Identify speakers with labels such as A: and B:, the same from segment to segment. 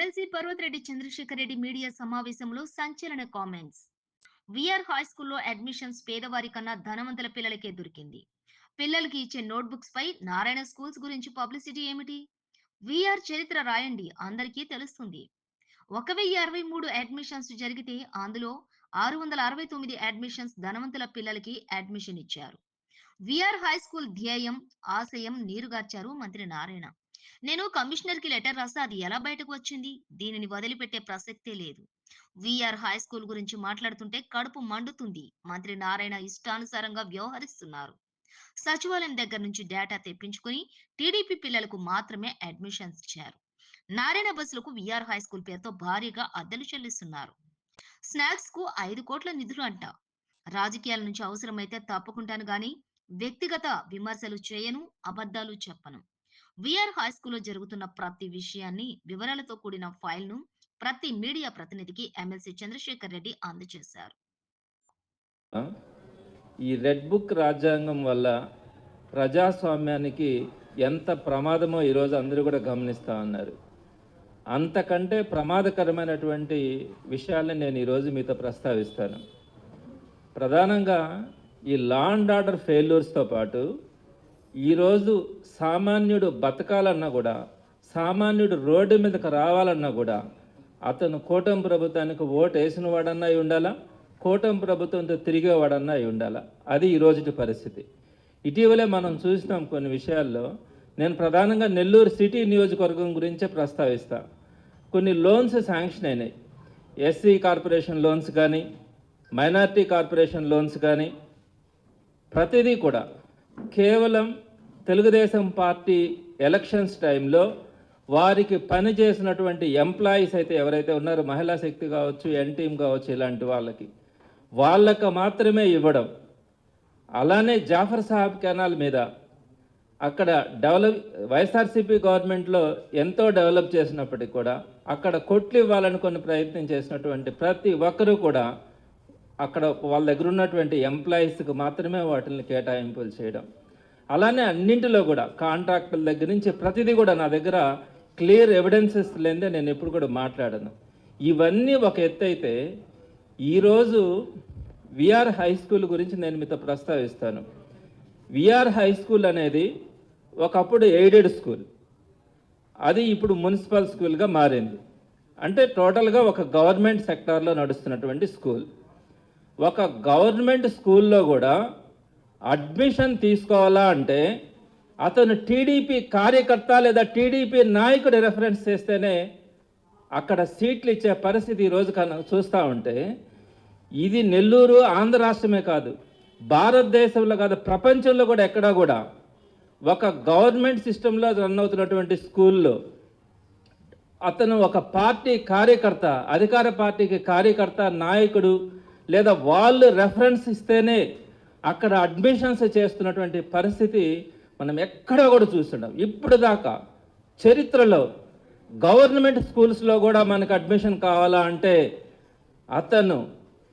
A: MLC Parvathireddy Chandrasekhar Reddy media సమావేశంలో సంచలన comments. VR high స్కూల్లో అడ్మిషన్స్ పేదవారి కన్నా ధనవంతుల పిల్లలకే దొరికింది. పిల్లలకి ఇచ్చే నోట్బుక్స్ పై నారాయణ స్కూల్స్ గురించి పబ్లిసిటీ ఏమిటి? విఆర్ చరిత్ర రాయండి, అందరికీ తెలుస్తుంది. 1063 అడ్మిషన్స్ జరిగితే అందులో 669 అడ్మిషన్స్ ధనవంతుల పిల్లలకి అడ్మిషన్ ఇచ్చారు. విఆర్ హై స్కూల్ ధ్యేయం, ఆశయం నీరుగార్చారు మంత్రి నారాయణ. నేను కమిషనర్ కి లెటర్ రాస్తే అది ఎలా బయటకు వచ్చింది? దీనిని వదిలిపెట్టే ప్రసక్తే లేదు. విఆర్ హై స్కూల్ గురించి మాట్లాడుతుంటే కడుపు మండుతుంది. మంత్రి నారాయణ ఇష్టానుసారంగా వ్యవహరిస్తున్నారు. సచివాలయం దగ్గర నుంచి డేటా తెప్పించుకుని టీడీపీ పిల్లలకు మాత్రమే అడ్మిషన్స్ ఇచ్చారు. నారాయణ బస్సులకు విఆర్ హై స్కూల్ పేరుతో భారీగా అద్దెలు చెల్లిస్తున్నారు. స్నాక్స్ కు 5 కోట్ల నిధులు అంట. రాజకీయాల నుంచి అవసరమైతే తప్పుకుంటాను గాని వ్యక్తిగత విమర్శలు చేయను, అబద్ధాలు చెప్పను. విఆర్ హై స్కూల్లో జరుగుతున్న ప్రతి విషయాన్ని వివరాలతో కూడిన ఫైల్ ను ప్రతి మీడియా ప్రతినిధికి ఎమ్మెల్సీ చంద్రశేఖర్ రెడ్డి అందజేశారు.
B: ఈ రెడ్ బుక్ రాజ్యాంగం వల్ల ప్రజాస్వామ్యానికి ఎంత ప్రమాదమో ఈరోజు అందరూ కూడా గమనిస్తూ ఉన్నారు. అంతకంటే ప్రమాదకరమైనటువంటి విషయాల్ని నేను ఈరోజు మీతో ప్రస్తావిస్తాను. ప్రధానంగా ఈ లా అండ్ ఆర్డర్ ఫెయిల్యూర్స్తో పాటు ఈరోజు సామాన్యుడు బతకాలన్నా కూడా, సామాన్యుడు రోడ్డు మీదకి రావాలన్నా కూడా అతను కూటమి ప్రభుత్వానికి ఓటు వేసిన వాడన్నా అయి ఉండాలా, కూటమి ప్రభుత్వంతో తిరిగేవాడన్నా అయి ఉండాలా. అది ఈరోజుటి పరిస్థితి. ఇటీవలే మనం చూసినాం కొన్ని విషయాల్లో. నేను ప్రధానంగా నెల్లూరు సిటీ నియోజకవర్గం గురించే ప్రస్తావిస్తా. కొన్ని లోన్స్ శాంక్షన్ అయినాయి. ఎస్సీ కార్పొరేషన్ లోన్స్ కానీ, మైనార్టీ కార్పొరేషన్ లోన్స్ కానీ, ప్రతిదీ కూడా కేవలం తెలుగుదేశం పార్టీ ఎలక్షన్స్ టైంలో వారికి పని చేసినటువంటి ఎంప్లాయీస్ అయితే ఎవరైతే ఉన్నారో, మహిళా శక్తి కావచ్చు, ఎన్టీఎం కావచ్చు, ఇలాంటి వాళ్ళకి మాత్రమే ఇవ్వడం. అలానే జాఫర్ సాహెబ్ కెనాల్ మీద అక్కడ వైఎస్ఆర్సీపీ గవర్నమెంట్లో ఎంతో డెవలప్ చేసినప్పటికీ కూడా అక్కడ కొట్లు ఇవ్వాలని కొన్ని ప్రయత్నం చేసినటువంటి ప్రతి ఒక్కరూ కూడా అక్కడ వాళ్ళ దగ్గర ఉన్నటువంటి ఎంప్లాయీస్కి మాత్రమే వాటిని కేటాయింపులు చేయడం. అలానే అన్నింటిలో కూడా కాంట్రాక్టుల దగ్గర నుంచి ప్రతిదీ కూడా నా దగ్గర క్లియర్ ఎవిడెన్సెస్ లేదే నేను ఎప్పుడు కూడా మాట్లాడను. ఇవన్నీ ఒక ఎత్తు అయితే, ఈరోజు విఆర్ హై స్కూల్ గురించి నేను మీతో ప్రస్తావిస్తాను. విఆర్ హై స్కూల్ అనేది ఒకప్పుడు ఎయిడెడ్ స్కూల్, అది ఇప్పుడు మున్సిపల్ స్కూల్గా మారింది. అంటే టోటల్గా ఒక గవర్నమెంట్ సెక్టార్లో నడుస్తున్నటువంటి స్కూల్. ఒక గవర్నమెంట్ స్కూల్లో కూడా అడ్మిషన్ తీసుకోవాలా అంటే అతను టీడీపీ కార్యకర్త లేదా టీడీపీ నాయకుడు రెఫరెన్స్ చేస్తేనే అక్కడ సీట్లు ఇచ్చే పరిస్థితి ఈరోజు చూస్తూ ఉంటే, ఇది నెల్లూరు ఆంధ్ర రాష్ట్రమే కాదు, భారతదేశంలో కాదు, ప్రపంచంలో కూడా ఎక్కడా కూడా ఒక గవర్నమెంట్ సిస్టంలో రన్ అవుతున్నటువంటి స్కూల్లో అతను ఒక పార్టీ కార్యకర్త, అధికార పార్టీకి కార్యకర్త, నాయకుడు లేదా వాళ్ళు రెఫరెన్స్ ఇస్తేనే అక్కడ అడ్మిషన్స్ చేస్తున్నటువంటి పరిస్థితి మనం ఎక్కడా కూడా చూస్తున్నాం. ఇప్పుడు దాకా చరిత్రలో గవర్నమెంట్ స్కూల్స్లో కూడా మనకు అడ్మిషన్ కావాలా అంటే అతను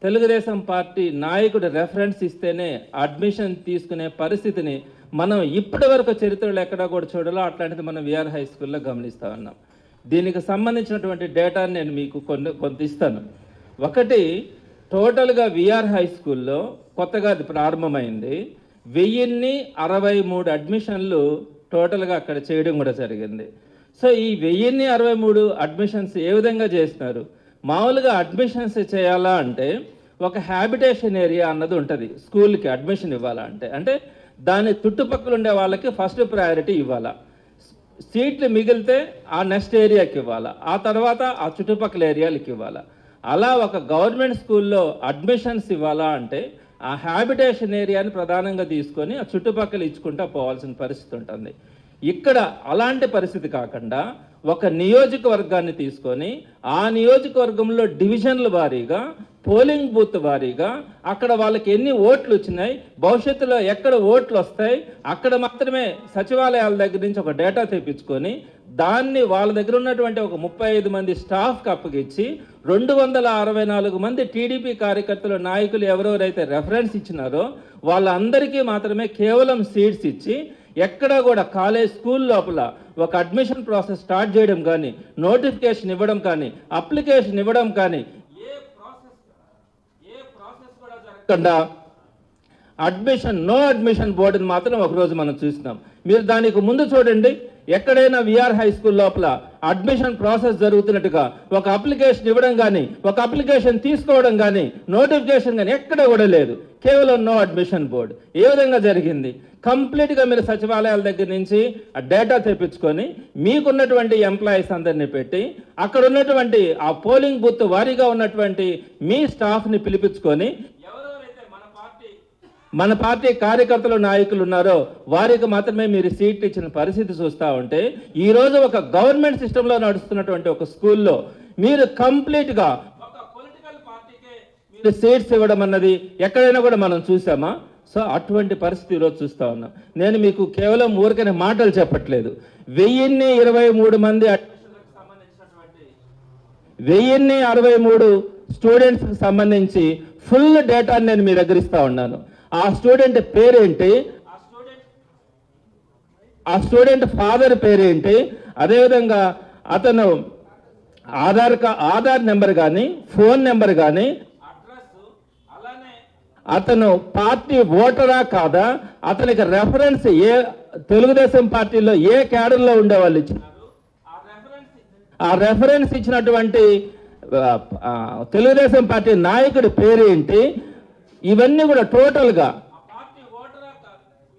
B: తెలుగుదేశం పార్టీ నాయకుడు రెఫరెన్స్ ఇస్తేనే అడ్మిషన్ తీసుకునే పరిస్థితిని మనం ఇప్పటి వరకు చరిత్రలో ఎక్కడా కూడా చూడాలో అట్లాంటిది మనం విఆర్ హై స్కూల్లో గమనిస్తూ ఉన్నాం. దీనికి సంబంధించినటువంటి డేటాని నేను మీకు కొంత ఇస్తాను. ఒకటి, టోటల్గా విఆర్ హై స్కూల్లో కొత్తగా అది ప్రారంభమైంది. 1063 అడ్మిషన్లు టోటల్గా అక్కడ చేయడం కూడా జరిగింది. సో ఈ 1063 అడ్మిషన్స్ ఏ విధంగా చేసినారు? మామూలుగా అడ్మిషన్స్ చేయాలా అంటే ఒక హ్యాబిటేషన్ ఏరియా అన్నది ఉంటుంది స్కూల్కి అడ్మిషన్ ఇవ్వాలా అంటే దాని చుట్టుపక్కల ఉండే వాళ్ళకి ఫస్ట్ ప్రయారిటీ ఇవ్వాలా. సీట్లు మిగిలితే ఆ నెక్స్ట్ ఏరియాకి ఇవ్వాలా, ఆ తర్వాత ఆ చుట్టుపక్కల ఏరియాలకి ఇవ్వాలా. అలా ఒక గవర్నమెంట్ స్కూల్లో అడ్మిషన్స్ ఇవ్వాలా అంటే ఆ హ్యాబిటేషన్ ఏరియాని ప్రధానంగా తీసుకొని ఆ చుట్టుపక్కల ఇచ్చుకుంటూ పోవాల్సిన పరిస్థితి ఉంటుంది. ఇక్కడ అలాంటి పరిస్థితి కాకుండా ఒక నియోజకవర్గాన్ని తీసుకొని ఆ నియోజకవర్గంలో డివిజన్ల వారీగా, పోలింగ్ బూత్ వారీగా అక్కడ వాళ్ళకి ఎన్ని ఓట్లు వచ్చినాయి, భవిష్యత్తులో ఎక్కడ ఓట్లు వస్తాయి, అక్కడ మాత్రమే సచివాలయాల దగ్గర నుంచి ఒక డేటా తెప్పించుకొని దాన్ని వాళ్ళ దగ్గర ఉన్నటువంటి ఒక 35 మంది స్టాఫ్కి అప్పగించి 264 మంది టీడీపీ కార్యకర్తలు, నాయకులు ఎవరెవరైతే రెఫరెన్స్ ఇచ్చినారో వాళ్ళందరికీ మాత్రమే కేవలం సీట్స్ ఇచ్చి ఎక్కడ కూడా కాలేజ్ స్కూల్ లోపల ఒక అడ్మిషన్ ప్రాసెస్ స్టార్ట్ చేయడం కానీ, నోటిఫికేషన్ ఇవ్వడం కానీ, అప్లికేషన్ ఇవ్వడం కానీ ఏ ప్రాసెస్ కూడా జరగకుండా నో అడ్మిషన్ బోర్డుని మాత్రం ఒకరోజు మనం చూస్తున్నాం. మీరు దానికి ముందు చూడండి, ఎక్కడైనా విఆర్ హై స్కూల్ లోపల అడ్మిషన్ ప్రాసెస్ జరుగుతున్నట్టుగా ఒక అప్లికేషన్ ఇవ్వడం కానీ, ఒక అప్లికేషన్ తీసుకోవడం కానీ, నోటిఫికేషన్ కానీ ఎక్కడ కూడా లేదు. కేవలం నో అడ్మిషన్ బోర్డు. ఏ విధంగా జరిగింది? కంప్లీట్గా మీరు సచివాలయాల దగ్గర నుంచి ఆ డేటా తెప్పించుకొని మీకున్నటువంటి ఎంప్లాయీస్ అందరినీ పెట్టి అక్కడ ఉన్నటువంటి ఆ పోలింగ్ బూత్ వారీగా ఉన్నటువంటి మీ స్టాఫ్ని పిలిపించుకొని మన పార్టీ కార్యకర్తలు నాయకులు ఉన్నారో వారికి మాత్రమే మీరు సీట్లు ఇచ్చిన పరిస్థితి చూస్తూ ఉంటే, ఈరోజు ఒక గవర్నమెంట్ సిస్టంలో నడుస్తున్నటువంటి ఒక స్కూల్లో మీరు కంప్లీట్గా ఒక పొలిటికల్ పార్టీకే మీరు సీట్స్ ఇవ్వడం అన్నది ఎక్కడైనా కూడా మనం చూసామా? సో అటువంటి పరిస్థితి ఈరోజు చూస్తూ ఉన్నాం. నేను మీకు కేవలం ఊరికనే మాటలు చెప్పట్లేదు. 1023 మంది 1063 స్టూడెంట్స్కి సంబంధించి ఫుల్ డేటాని నేను మీ దగ్గర ఇస్తా ఉన్నాను. ఆ స్టూడెంట్ పేరేంటి, ఆ స్టూడెంట్ ఫాదర్ పేరేంటి, అదేవిధంగా అతను ఆధార్ నెంబర్ కానీ, ఫోన్ నెంబర్ కానీ, అతను పార్టీ ఓటరా కాదా, అతనికి రెఫరెన్స్ ఏ తెలుగుదేశం పార్టీలో ఏ క్యాడర్లో ఉండేవాళ్ళు ఇచ్చినారు, ఆ రెఫరెన్స్ ఇచ్చినటువంటి తెలుగుదేశం పార్టీ నాయకుడి పేరేంటి, ఇవన్నీ కూడా టోటల్గా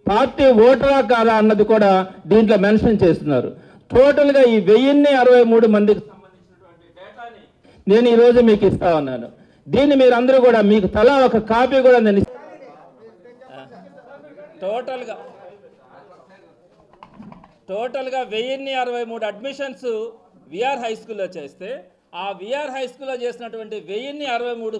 B: పార్టీ ఓటరా కాదా అన్నది కూడా దీంట్లో మెన్షన్ చేస్తున్నారు. టోటల్గా ఈ 1063 మందికి సంబంధించినటువంటి డేటాని నేను ఈరోజు మీకు ఇస్తా ఉన్నాను. దీన్ని మీరు అందరూ కూడా మీకు తలా ఒక కాపీ కూడా నేను టోటల్గా 1063 అడ్మిషన్స్ విఆర్ హై స్కూల్లో చేస్తే, ఆ విఆర్ హై స్కూల్లో చేసినటువంటి 1063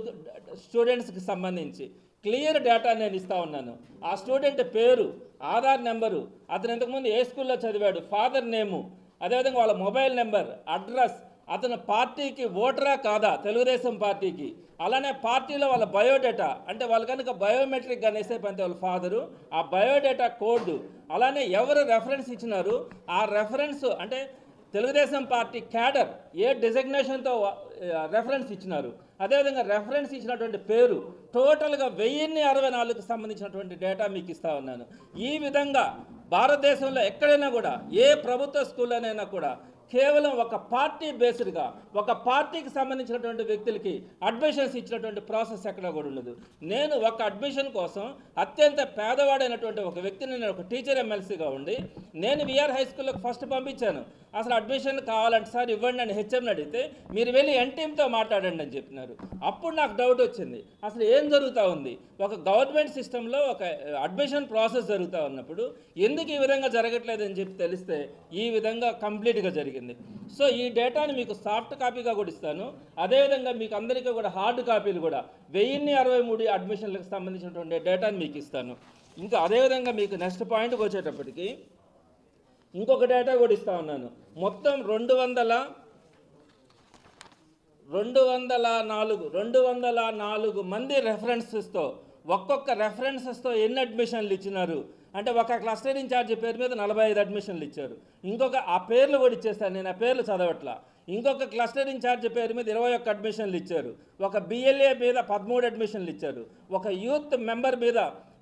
B: స్టూడెంట్స్కి సంబంధించి క్లియర్ డేటా నేను ఇస్తా ఉన్నాను. ఆ స్టూడెంట్ పేరు, ఆధార్ నెంబరు, అతను ఇంతకుముందు ఏ స్కూల్లో చదివాడు, ఫాదర్ నేము, అదేవిధంగా వాళ్ళ మొబైల్ నెంబర్, అడ్రస్, అతను పార్టీకి ఓటరా కాదా తెలుగుదేశం పార్టీకి, అలానే పార్టీలో వాళ్ళ బయోడేటా, అంటే వాళ్ళు కనుక బయోమెట్రిక్ అనేసే పంతే వాళ్ళ ఫాదరు, ఆ బయోడేటా కోడ్, అలానే ఎవరు రెఫరెన్స్ ఇచ్చినారు, ఆ రెఫరెన్స్ అంటే తెలుగుదేశం పార్టీ క్యాడర్ ఏ డిజిగ్నేషన్తో రెఫరెన్స్ ఇచ్చినారు, అదేవిధంగా రెఫరెన్స్ ఇచ్చినటువంటి పేరు, టోటల్గా 1064కి సంబంధించినటువంటి డేటా మీకు ఇస్తా ఉన్నాను. ఈ విధంగా భారతదేశంలో ఎక్కడైనా కూడా ఏ ప్రభుత్వ స్కూల్లోనైనా కూడా కేవలం ఒక పార్టీ బేస్డ్గా ఒక పార్టీకి సంబంధించినటువంటి వ్యక్తులకి అడ్మిషన్స్ ఇచ్చినటువంటి ప్రాసెస్ ఎక్కడ కూడా ఉండదు. నేను ఒక అడ్మిషన్ కోసం అత్యంత పేదవాడైనటువంటి ఒక వ్యక్తిని, నేను ఒక టీచర్ ఎమ్మెల్సీగా ఉండి నేను విఆర్ హై స్కూల్లోకి ఫస్ట్ పంపించాను. అసలు అడ్మిషన్ కావాలంటే సార్ ఇవ్వండి అని హెచ్ఎంని అడిగితే మీరు వెళ్ళి ఎన్టీఎంతో మాట్లాడండి అని చెప్పినారు. అప్పుడు నాకు డౌట్ వచ్చింది, అసలు ఏం జరుగుతూ ఉంది? ఒక గవర్నమెంట్ సిస్టంలో ఒక అడ్మిషన్ ప్రాసెస్ జరుగుతూ ఉన్నప్పుడు ఎందుకు ఈ విధంగా జరగట్లేదని చెప్పి తెలిస్తే ఈ విధంగా కంప్లీట్గా జరిగింది. సో ఈ డేటాని మీకు సాఫ్ట్ కాపీగా కూడా ఇస్తాను, అదేవిధంగా మీకు అందరికీ కూడా హార్డ్ కాపీలు కూడా 1063 అడ్మిషన్లకు సంబంధించినటువంటి డేటాని మీకు ఇస్తాను. ఇంకా అదేవిధంగా మీకు నెక్స్ట్ పాయింట్కి వచ్చేటప్పటికి ఇంకొక డేటా కూడా ఇస్తా ఉన్నాను. మొత్తం 204 మంది రెఫరెన్సెస్తో, ఒక్కొక్క రెఫరెన్సెస్తో ఎన్ని అడ్మిషన్లు ఇచ్చినారు అంటే, ఒక క్లస్టర్ ఇన్ఛార్జ్ పేరు మీద 45 అడ్మిషన్లు ఇచ్చారు. ఇంకొక ఆ పేర్లు కూడా ఇచ్చేస్తాను, నేను ఆ పేర్లు చదవట్లా. ఇంకొక క్లస్టర్ ఇన్ఛార్జ్ పేరు మీద 21 అడ్మిషన్లు ఇచ్చారు. ఒక బిఎల్ఏ మీద 13 అడ్మిషన్లు ఇచ్చారు. ఒక యూత్ మెంబర్ మీద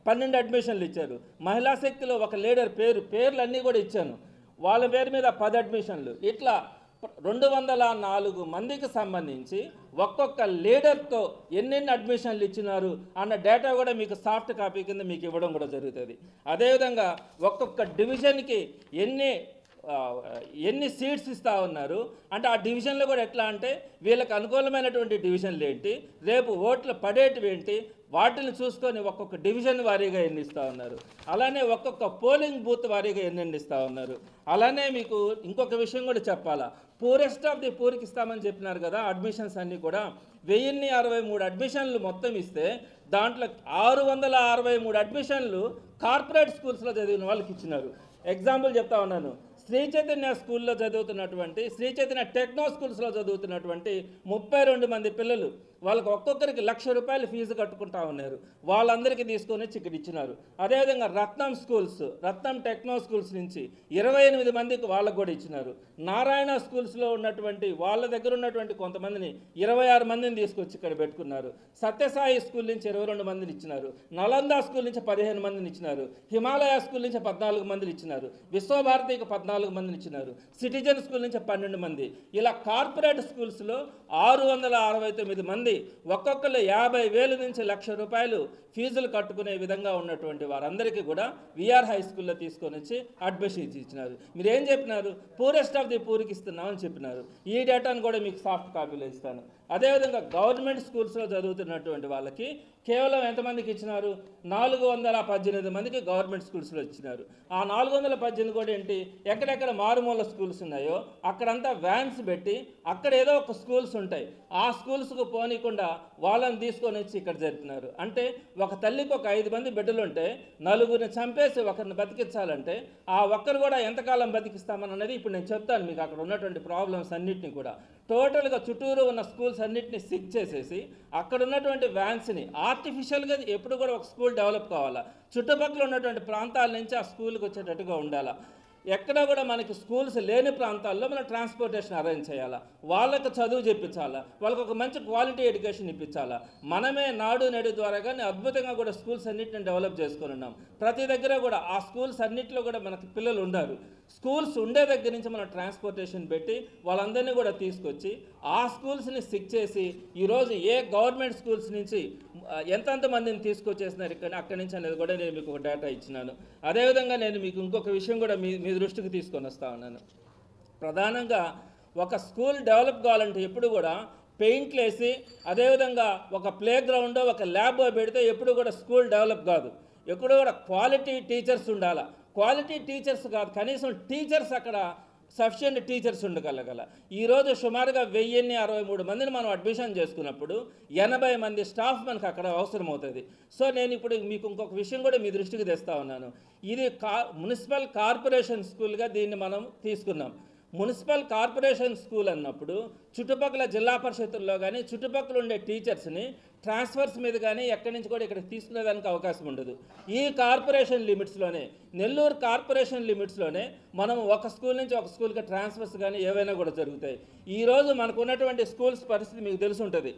B: 12 అడ్మిషన్లు ఇచ్చారు. మహిళా శక్తిలో ఒక లీడర్ పేర్లు అన్నీ కూడా ఇచ్చాను, వాళ్ళ పేరు మీద 10 అడ్మిషన్లు. ఇట్లా 204 మందికి సంబంధించి ఒక్కొక్క లీడర్తో ఎన్నెన్ని అడ్మిషన్లు ఇచ్చినారు అన్న డేటా కూడా మీకు సాఫ్ట్ కాపీ కింద మీకు ఇవ్వడం కూడా జరుగుతుంది. అదేవిధంగా ఒక్కొక్క డివిజన్కి ఎన్ని సీట్స్ ఇస్తూ ఉన్నారు అంటే, ఆ డివిజన్లో కూడా ఎట్లా అంటే వీళ్ళకి అనుకూలమైనటువంటి డివిజన్లు ఏంటి, రేపు ఓట్లు పడేటివి ఏంటి, వాటిని చూసుకొని ఒక్కొక్క డివిజన్ వారీగా ఎన్ని ఇస్తూ ఉన్నారు, అలానే ఒక్కొక్క పోలింగ్ బూత్ వారీగా ఎన్ని ఇస్తూ ఉన్నారు. అలానే మీకు ఇంకొక విషయం కూడా చెప్పాలా, పూరెస్ట్ ఆఫ్ ది పూర్కి ఇస్తామని చెప్పినారు కదా అడ్మిషన్స్ అన్నీ కూడా. 1063 అడ్మిషన్లు మొత్తం ఇస్తే దాంట్లో 663 అడ్మిషన్లు కార్పొరేట్ స్కూల్స్లో చదివిన వాళ్ళకి ఇచ్చినారు. ఎగ్జాంపుల్ చెప్తా ఉన్నాను, శ్రీ చైతన్య స్కూల్లో చదువుతున్నటువంటి, శ్రీ చైతన్య టెక్నో స్కూల్స్లో చదువుతున్నటువంటి 32 మంది పిల్లలు వాళ్ళకి ఒక్కొక్కరికి ₹1,00,000 ఫీజు కట్టుకుంటా ఉన్నారు. వాళ్ళందరికీ తీసుకొని వచ్చి ఇక్కడ ఇచ్చినారు. అదేవిధంగా రత్నం టెక్నో స్కూల్స్ నుంచి 28 మందికి వాళ్ళకు కూడా ఇచ్చినారు. నారాయణ స్కూల్స్లో ఉన్నటువంటి వాళ్ళ దగ్గర ఉన్నటువంటి కొంతమందిని 26 మందిని తీసుకొచ్చి ఇక్కడ పెట్టుకున్నారు. సత్యసాయి స్కూల్ నుంచి 22 మందిని ఇచ్చినారు. నలంద స్కూల్ నుంచి 15 మందిని ఇచ్చినారు. హిమాలయ స్కూల్ నుంచి 14 మందిని ఇచ్చినారు. విశ్వభారతికి 14 మందిని ఇచ్చినారు. సిటిజన్ స్కూల్ నుంచి 12 మంది. ఇలా కార్పొరేట్ స్కూల్స్లో 669 మంది ఒక్కొక్కరు 50,000 నుంచి ₹1,00,000 ఫీజులు కట్టుకునే విధంగా ఉన్నటువంటి వారందరికీ కూడా విఆర్ హై స్కూల్లో తీసుకొని వచ్చి అడ్మిషన్ ఇచ్చినారు. మీరు ఏం చెప్పినారు? పూరెస్ట్ ఆఫ్ ది పూర్కి ఇస్తున్నామని చెప్పినారు. ఈ డేటాను కూడా మీకు సాఫ్ట్ కాపీలో ఇస్తాను. అదేవిధంగా గవర్నమెంట్ స్కూల్స్లో చదువుతున్నటువంటి వాళ్ళకి కేవలం ఎంతమందికి ఇచ్చినారు? 418 మందికి గవర్నమెంట్ స్కూల్స్లో ఇచ్చినారు. ఆ 418 కూడా ఏంటి, ఎక్కడెక్కడ మారుమూల స్కూల్స్ ఉన్నాయో అక్కడంతా వ్యాన్స్ పెట్టి అక్కడ ఏదో ఒక స్కూల్స్ ఉంటాయి, ఆ స్కూల్స్కు పోనీకుండా వాళ్ళని తీసుకొని వచ్చి ఇక్కడ జరుపుతున్నారు. అంటే ఒక తల్లికి ఒక 5 మంది బిడ్డలు ఉంటే నలుగురిని చంపేసి ఒకరిని బతికించాలంటే ఆ ఒక్కరు కూడా ఎంతకాలం బతికిస్తామని అనేది ఇప్పుడు నేను చెప్తాను మీకు. అక్కడ ఉన్నటువంటి ప్రాబ్లమ్స్ అన్నింటినీ కూడా టోటల్గా చుట్టూరు ఉన్న స్కూల్స్ అన్నింటినీ సిక్ చేసేసి అక్కడ ఉన్నటువంటి వ్యాన్స్ని ఆర్టిఫిషియల్గా ఎప్పుడు కూడా ఒక స్కూల్ డెవలప్ కావాలా, చుట్టుపక్కల ఉన్నటువంటి ప్రాంతాల నుంచి ఆ స్కూల్కి వచ్చేటట్టుగా ఉండాలా. ఎక్కడ కూడా మనకి స్కూల్స్ లేని ప్రాంతాల్లో మనం ట్రాన్స్పోర్టేషన్ అరేంజ్ చేయాలా, వాళ్ళకి చదువు చెప్పించాలా, వాళ్ళకి ఒక మంచి క్వాలిటీ ఎడ్యుకేషన్ ఇప్పించాలా. మనమే నాడు నేడు ద్వారా కానీ అద్భుతంగా కూడా స్కూల్స్ అన్నింటిని డెవలప్ చేసుకొని ఉన్నాం. ప్రతి దగ్గర కూడా ఆ స్కూల్స్ అన్నింటిలో కూడా మనకి పిల్లలు ఉన్నారు. స్కూల్స్ ఉండే దగ్గర నుంచి మనం ట్రాన్స్పోర్టేషన్ పెట్టి వాళ్ళందరినీ కూడా తీసుకొచ్చి ఆ స్కూల్స్ని సిక్ చేసి ఈరోజు ఏ గవర్నమెంట్ స్కూల్స్ నుంచి ఎంతెంత మందిని తీసుకొచ్చేసినారు ఇక్కడ అక్కడి నుంచి అనేది కూడా నేను మీకు ఒక డేటా ఇచ్చినాను. అదేవిధంగా నేను మీకు ఇంకొక విషయం కూడా మీ దృష్టికి తీసుకొని వస్తా ఉన్నాను. ప్రధానంగా ఒక స్కూల్ డెవలప్ కావాలంటే ఎప్పుడు కూడా పెయింట్లు వేసి అదేవిధంగా ఒక ప్లే గ్రౌండ్ ఒక ల్యాబ్ పెడితే ఎప్పుడు కూడా స్కూల్ డెవలప్ కాదు. ఎప్పుడు కూడా క్వాలిటీ టీచర్స్ ఉండాలా. క్వాలిటీ టీచర్స్ కాదు, కనీసం టీచర్స్ అక్కడ సఫిషియెంట్ టీచర్స్ ఉండగలగల. ఈరోజు సుమారుగా 1063 మందిని మనం అడ్మిషన్ చేసుకున్నప్పుడు 80 మంది స్టాఫ్ మనకు అక్కడ అవసరం అవుతుంది. సో నేను ఇప్పుడు మీకు ఇంకొక విషయం కూడా మీ దృష్టికి తెస్తా ఉన్నాను. ఇది మున్సిపల్ కార్పొరేషన్ స్కూల్గా దీన్ని మనం తీసుకున్నాం. మున్సిపల్ కార్పొరేషన్ స్కూల్ అన్నప్పుడు చుట్టుపక్కల జిల్లా పరిషత్తుల్లో కానీ చుట్టుపక్కల ఉండే టీచర్స్ని ట్రాన్స్ఫర్స్ మీద కానీ ఎక్కడి నుంచి కూడా ఇక్కడ తీసుకునేదానికి అవకాశం ఉండదు. ఈ కార్పొరేషన్ లిమిట్స్లోనే, నెల్లూరు కార్పొరేషన్ లిమిట్స్లోనే మనం ఒక స్కూల్ నుంచి ఒక స్కూల్కి ట్రాన్స్ఫర్స్ కానీ ఏవైనా కూడా జరుగుతాయి. ఈరోజు మనకు ఉన్నటువంటి స్కూల్స్ పరిస్థితి మీకు తెలిసి ఉంటుంది.